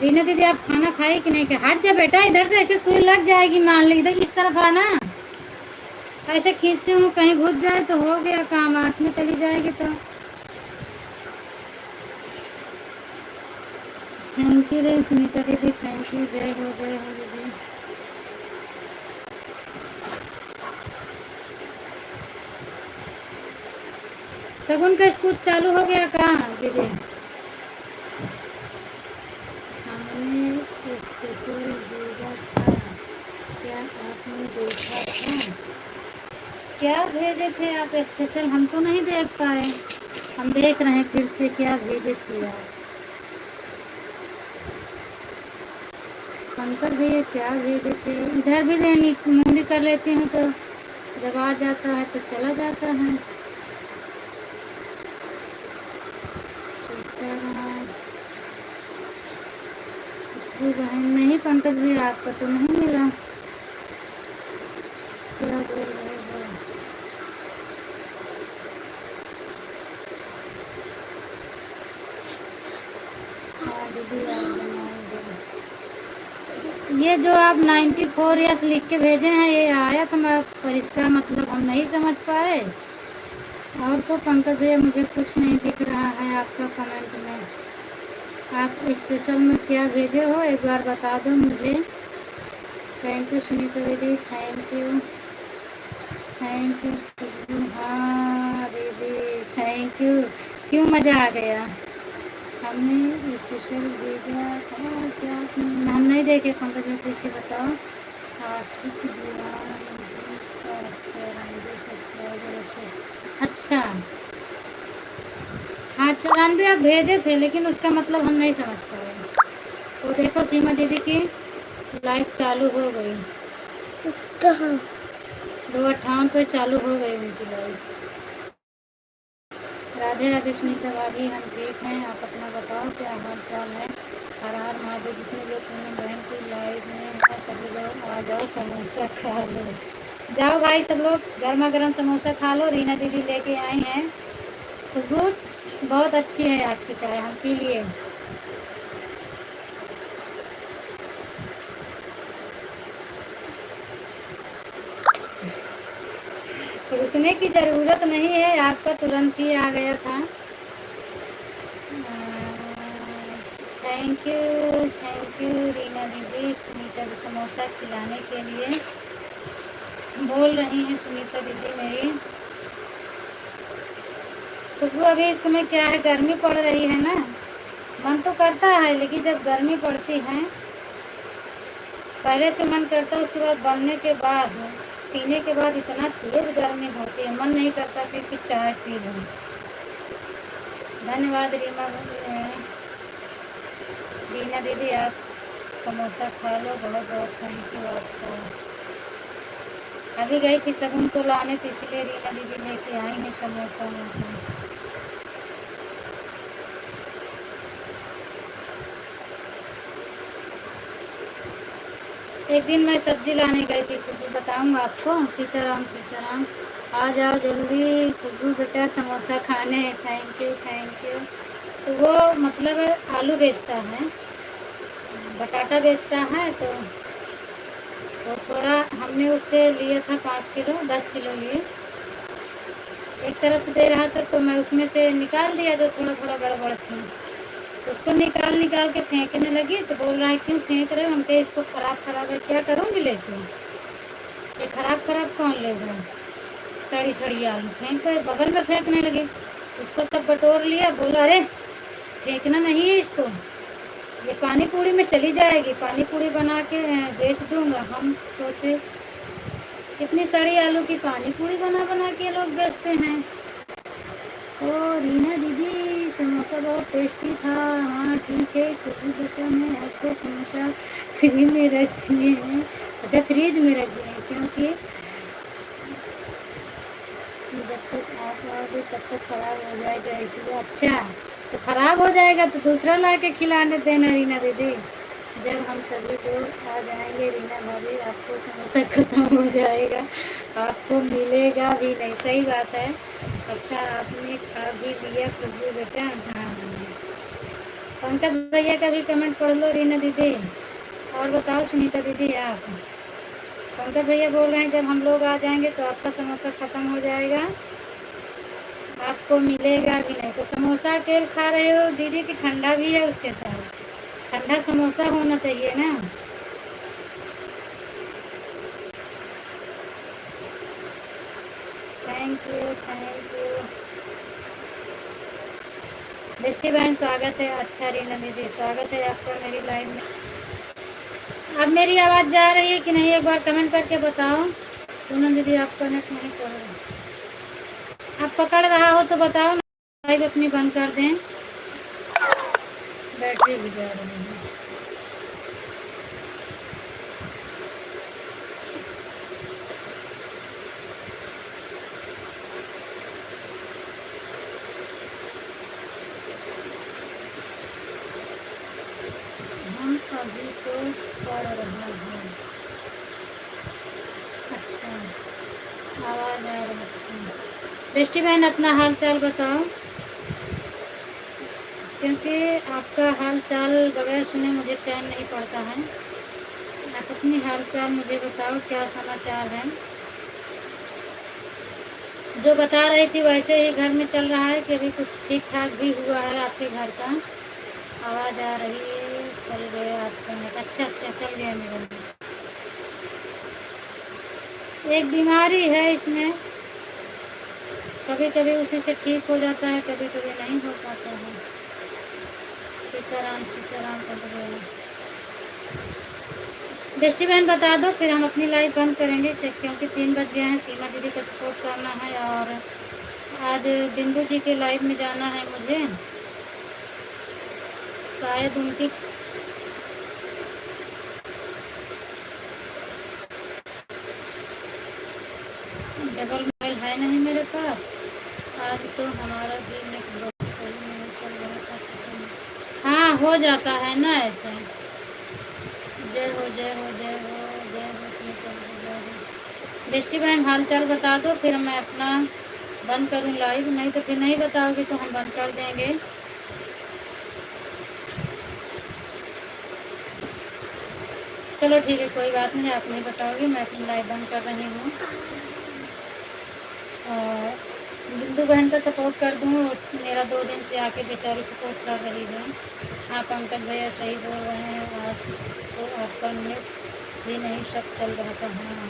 रीना दीदी आप खाना खाई कि नहीं? हट जा बेटा, इधर से ऐसे सुई लग जाएगी, मान ली इधर इस तरफ आना। ऐसे खींचती हूँ, कहीं घुस जाए तो हो गया काम, आँख में चली जाएगी तो। थैंक यू रे सुनीता दीदी, थैंक यू। जय हो दीदी। शगुन का स्कूल चालू हो गया कहाँ दीदी? हमने स्पेशल भेजा था, क्या आपने देखा था? क्या भेजे थे आप स्पेशल? हम तो नहीं देख पाए, हम देख रहे हैं फिर से क्या भेजे थे आप। पंकज भैया क्या भेजे थे? इधर भी मूली कर लेती हूँ तो जब आ जाता है तो चला जाता है। सीताराम, खुशबू बहन नहीं, पंकज भैया आपका तो नहीं मिला। क्या बोल रहे हो? हाँ दीदी आप बनाएंगे। ये जो आप 94 ईयर्स लिख के भेजे हैं ये आया था, मैं पर इसका मतलब हम नहीं समझ पाए। और तो पंकज भैया मुझे कुछ नहीं दिख रहा है आपका कमेंट में। आप स्पेशल में क्या भेजे हो एक बार बता दो मुझे। थैंक यू सुनीता दीदी, थैंक यू थैंक यू। हाँ दीदी थैंक यू। क्यों मज़ा आ गया। हमने स्पेशल भेजा था क्या? हम नहीं देखे पंकज में, फिर से बताओ। आशिक दीवान जी का 94 सब्सक्राइबर। अच्छा हाँ 94 आप भेजे थे, लेकिन उसका मतलब हम नहीं समझ पाए। वो देखो सीमा दीदी की लाइव चालू हो गई। कहाँ? 258 पे चालू हो गई उनकी लाइव। राधे राधे सुनीता भाभी, हम ठीक हैं, आप अपना बताओ क्या हाल चाल है? हर हर महादेव। जितने लोग पूनम बहन की लाइव में हैं सभी लोग आ जाओ, समोसा खा लो। जाओ भाई सब लोग गर्मा गर्म समोसा खा लो, रीना दीदी लेके आई हैं। खुशबू बहुत अच्छी है आपकी चाय, हम पी लिए। रुकने की ज़रूरत नहीं है, आपका तुरंत ही आ गया था। थैंक यू रीना दीदी, सुनीता को समोसा खिलाने के लिए बोल रही हैं सुनीता दीदी मेरी। खुशबू अभी इस समय क्या है, गर्मी पड़ रही है ना, मन तो करता है लेकिन जब गर्मी पड़ती है, पहले से मन करता है, उसके बाद बनने के बाद पीने के बाद इतना तेज़ गर्मी होती है, मन नहीं करता कि चाय पी लूँ। धन्यवाद रीना दीदी, आप समोसा खा लो, बहुत बहुत थैंक यू आपको। अभी गई थी शगुन को लाने, तो इसलिए रीना दीदी लेके आई हैं समोसा वोसा। एक दिन मैं सब्जी लाने गई थी, खुशबू बताऊंगा आपको। सीताराम सीताराम, आ जाओ जल्दी खुशबू बेटा समोसा खाने। Thank you. तो वो मतलब आलू बेचता है, बटाटा बेचता है तो थोड़ा हमने उससे लिया था 5 किलो 10 किलो लिए। एक तरफ से दे रहा था तो मैं उसमें से निकाल दिया जो थोड़ा थोड़ा गड़बड़ थी, उसको निकाल निकाल के फेंकने लगी तो बोल रहा है क्यों फेंक रहे हो? हम कहे इसको खराब है क्या करूँगी लेके, ये खराब कौन लेगा? सड़ी सड़ी आलू फेंक कर बगल में फेंकने लगे। उसको सब बटोर लिया, बोला अरे फेंकना नहीं है इसको, ये पानी पूरी में चली जाएगी, पानी पूरी बना के बेच दूंगा। हम सोचे कितनी सड़ी आलू की पानी पूरी बना बना के लोग बेचते हैं। ओ रीना दीदी समोसा बहुत टेस्टी था। हाँ ठीक है, क्योंकि बेटा मैं आपको समोसा फ्री में रख दिए हैं। अच्छा फ्रिज में रख दिए हैं, क्योंकि जब तक आप आओगे तब तक ख़राब हो जाएगा इसलिए। अच्छा तो ख़राब हो जाएगा तो दूसरा ला के खिलाने देना रीना दीदी। जब हम सभी लोग आ जाएंगे रीना भाभी आपको समोसा ख़त्म हो जाएगा, आपको मिलेगा भी नहीं। सही बात है। अच्छा आपने खा भी लिया खुशबू बेटा? हाँ पंकज भैया का भी कमेंट पढ़ लो रीना दीदी। और बताओ सुनीता दीदी आप। पंकज भैया बोल रहे हैं जब हम लोग आ जाएंगे तो आपका समोसा ख़त्म हो जाएगा, आपको मिलेगा भी नहीं। तो समोसा अकेले खा रहे हो दीदी कि ठंडा भी है उसके साथ? ठंडा समोसा होना चाहिए ना। थैंक यू दृष्टि बहन, स्वागत है। अच्छा रीना दीदी स्वागत है आपका मेरी लाइव में। अब मेरी आवाज़ जा रही है कि नहीं एक बार कमेंट करके बताओ। पूनम दीदी आपका नेट नहीं पड़ रहा, आप पकड़ रहा हो तो बताओ, लाइव अपनी बंद कर दें, बैटरी भी जा रही है। हम अभी तो पढ़ रहा हूँ। अच्छा आवाज़ आ रही। अच्छा दृष्टि बहन अपना हाल चाल बताओ, क्योंकि आपका हाल चाल बगैर सुने मुझे चैन नहीं पड़ता है। आप अपनी हाल चाल मुझे बताओ, क्या समाचार है? जो बता रही थी वैसे ही घर में चल रहा है कि अभी कुछ ठीक ठाक भी हुआ है आपके घर का? आवाज़ आ रही है, चल गया आपका नेट। अच्छा चल गया मेरा नेट। एक बीमारी है इसमें, कभी कभी उसी से ठीक हो जाता है, कभी कभी नहीं हो पाता है। सीताराम कर दो। बेस्टी बहन बता दो फिर हम अपनी लाइव बंद करेंगे क्योंकि 3 बज गए हैं। सीमा दीदी का सपोर्ट करना है और आज बिंदु जी के लाइव में जाना है मुझे, शायद उनकी डबल मोबाइल है नहीं मेरे पास। आज तो हमारा भी नेट बहुत सही नहीं चल रहा था। हाँ हो जाता है ना ऐसे। जय हो बेस्टी बहन हाल चाल बता दो फिर मैं अपना बंद करूँ लाइव, नहीं तो फिर नहीं बताओगे तो हम बंद कर देंगे। चलो ठीक है कोई बात नहीं, आप नहीं बताओगे, मैं अपनी लाइव बंद कर रही हूँ। और बिंदु बहन का सपोर्ट कर दूँ, मेरा 2 दिन से आके बेचारी सपोर्ट कर रही है। हाँ पंकज भैया सही बोल रहे हैं, आज तो आपका नेट भी नहीं सब चल रहा था। हाँ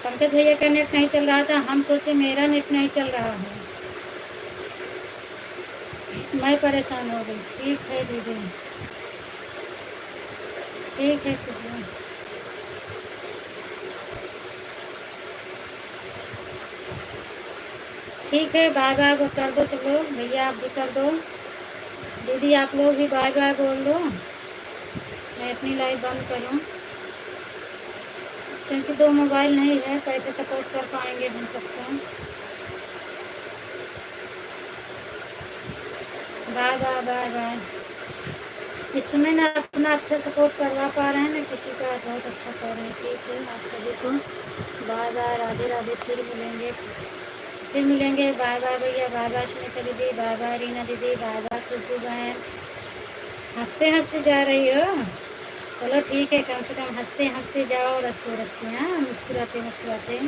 पंकज भैया का नेट नहीं चल रहा था, हम सोचे मेरा नेट नहीं चल रहा है, मैं परेशान हो गई। ठीक है दीदी, ठीक है खुशबू। ठीक है बाय बाय कर दो सब लोग, भैया आप भी कर दो, दीदी आप लोग भी बाय बाय बोल दो, मैं अपनी लाइव बंद करूँ क्योंकि 2 मोबाइल नहीं है, कैसे सपोर्ट कर पाएंगे हम सबको। Bye bye bye bye. इस समय ना अपना अच्छा सपोर्ट करवा पा रहे हैं ना किसी का, बहुत अच्छा कर रहे हैं। ठीक है आप सभी को बाय बाय, राधे राधे, फिर मिलेंगे। बाय बाय भैया, बाय बाय सुनीता दीदी, बाय बाय रीना दीदी, बाय बाय खुशबू बहन। हंसते हंसते जा रही हो। चलो ठीक है, कम से कम हंसते हंसते जाओ, रस्ते रस्ते, हाँ, मुस्कुराते मुस्कुराते।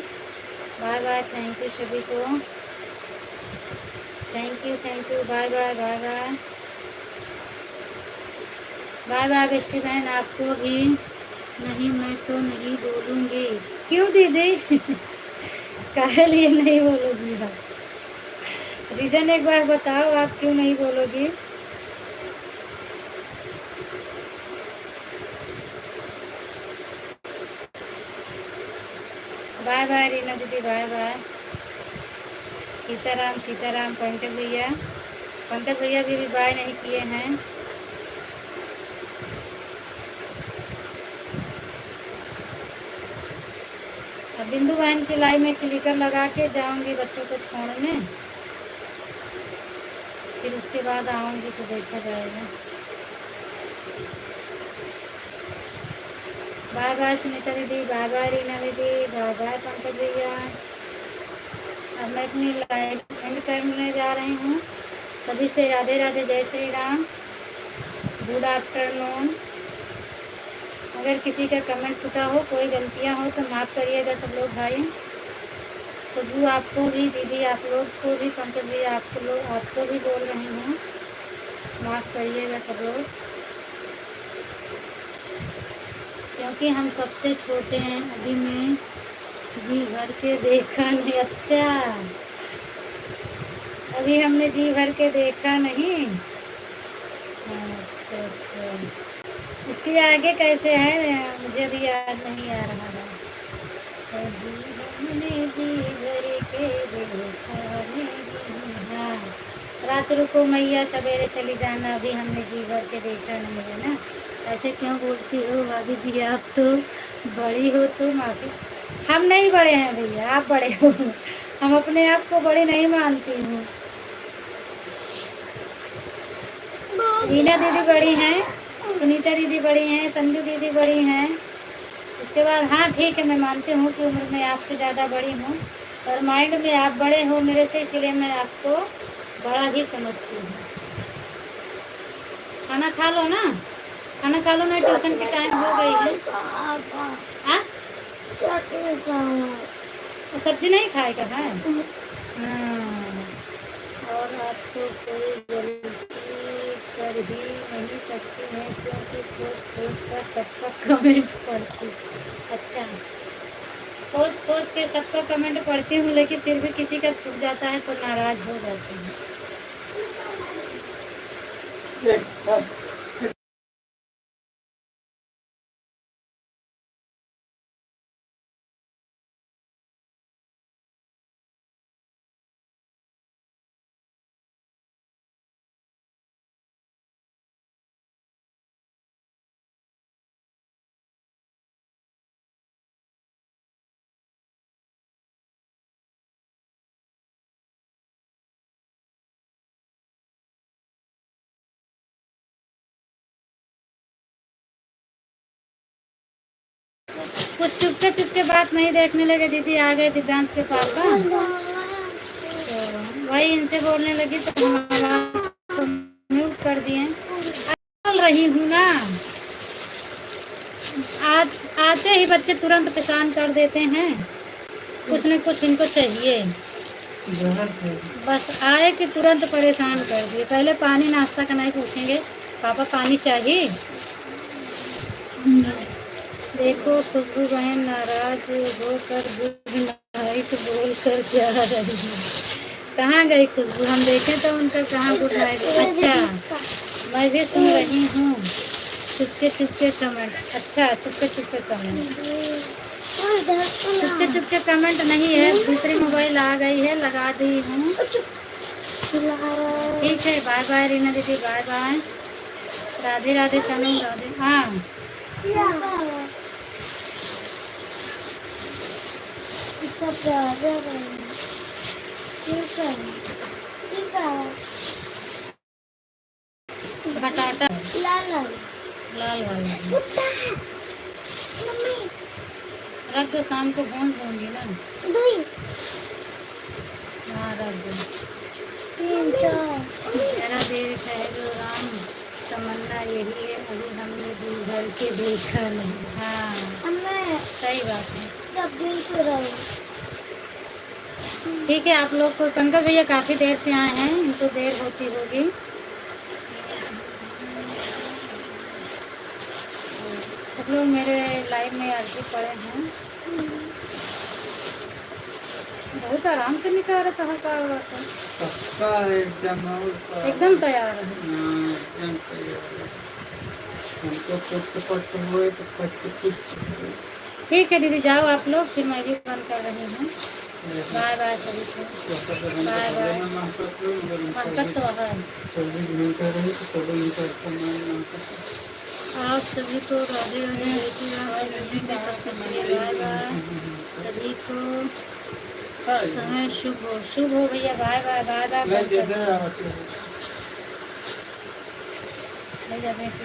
बाय बाय, थैंक यू सभी को, thank you, bye bye bye bye bye bye bestie बहन, आपको भी। नहीं मैं तो नहीं बोलूँगी। क्यों दीदी? काहे लिए नहीं बोलोगी आप? रीज़न एक बार बताओ, आप क्यों नहीं बोलोगी? बाय बाय रीना दीदी, बाय बाय। सीताराम सीताराम, पंकज भैया भी बाय नहीं किए हैं। अब बिंदु बहन की लाइव में क्लिकर लगा के जाऊंगी बच्चों को छोड़ने, फिर उसके बाद आऊंगी तो देखा जाएगा। बाय बाय सुनीता दीदी, बाय बाय रीना दीदी, बाय बाय पंकज भैया। अब मैं अपनी लाइव एंड करने जा रही हूँ। सभी से राधे राधे, जय श्री राम, गुड आफ्टरनून। अगर किसी का कमेंट छूटा हो, कोई गलतियाँ हो तो माफ़ करिएगा सब लोग भाई। खुशबू आपको भी, दीदी आप लोग को भी, पंकज जी आपको भी बोल रही हूँ, माफ़ करिएगा सब लोग, क्योंकि हम सबसे छोटे हैं। अभी मैं जी भर के देखा नहीं। अच्छा, अभी हमने जी भर के देखा नहीं। अच्छा अच्छा, इसके आगे कैसे है मुझे भी याद नहीं आ रहा है। अभी हमने जी भर के देखा नहीं। हाँ, रात रुको मैया सवेरे चली जाना, अभी हमने जी भर के देखा नहीं है ना। ऐसे क्यों बोलती हो भाभी जी? आप तो बड़ी हो तो माफ़ी। हम नहीं बड़े हैं भैया, आप बड़े हो। हम अपने आप को बड़ी नहीं मानती हूँ। रीना दीदी बड़ी हैं, सुनीता दीदी बड़ी हैं, संजू दीदी बड़ी हैं। उसके बाद हाँ ठीक है, मैं मानती हूँ कि उम्र में आपसे ज़्यादा बड़ी हूँ, और माइंड में आप बड़े हो मेरे से, इसलिए मैं आपको बड़ा ही समझती हूँ। खाना खा लो ना, खाना खा लो ना, ट्यूशन की टाइम हो गई है। हाँ, तो सब्जी नहीं खाएगा है? हाँ, और आप तो कोई गलती कर ही नहीं सकती हैं, क्योंकि खोज खोज कर सबका कमेंट पढ़ती। अच्छा, खोज खोज के सबका कमेंट पढ़ती हूँ, लेकिन फिर भी किसी का छूट जाता है तो नाराज हो जाती हूँ। कुछ चुपके चुपके बात नहीं देखने लगे दीदी, आ गए दिव्यांश के पापा, तो वही इनसे बोलने लगी तो हम आवाज को म्यूट कर दिए। बोल रही हूँ ना, आते ही बच्चे तुरंत परेशान कर देते हैं, कुछ न कुछ इनको चाहिए, बस आए कि तुरंत परेशान कर दिए। पहले पानी नाश्ता का नहीं पूछेंगे, पापा पानी चाहिए। देखो खुशबू बहन नाराज होकर गुड नाइट बोल कर जा रही है। कहाँ गई खुशबू? हम देखें तो उनका कहाँ गुड नाइट। अच्छा, मैं भी सुन रही हूँ चुपके चुपके कमेंट। अच्छा, चुपके चुपके कमेंट, चुपके चुपके कमेंट नहीं है, दूसरी मोबाइल आ गई है, लगा दी हूँ। ठीक है, बाय बाय रीना दीदी, बाय बाय, राधे राधे तनु, राधे। हाँ, बटाटा लाल वाला रख दो, शाम को भून दूंगी ना। हाँ रख दो, जरा देर ठहरो राम। तमन्ना यही है, अभी हमने दिल भर के देखा नहीं। हाँ, अब मैं सही बात है। सब दिन सो रहा हूँ। ठीक है, आप लोग को पंकज भैया काफ़ी देर से आए हैं, इनको देर होती होगी। सब लोग मेरे लाइव में आज भी पड़े हैं। बहुत आराम से निकाल रहा था, हल्का हुआ था, पक्का है एकदम, और एकदम तैयार है। एकदम तैयार है। हमको कुछ पट हुए तो कुछ ठीक है दीदी, जाओ आप लोग, फिर मैं भी बंद कर रही हूँ। बाय बाय सभी को। Bye bye. पंकज तो है। 24 घंटे रही तो 24 घंटे आप सभी को राधे राधे, बेटी राधे। बाय बाय सभी को, समय शुभ हो, शुभ हो भैया। Bye bye bye bye. मैं जैसे ले जा बेच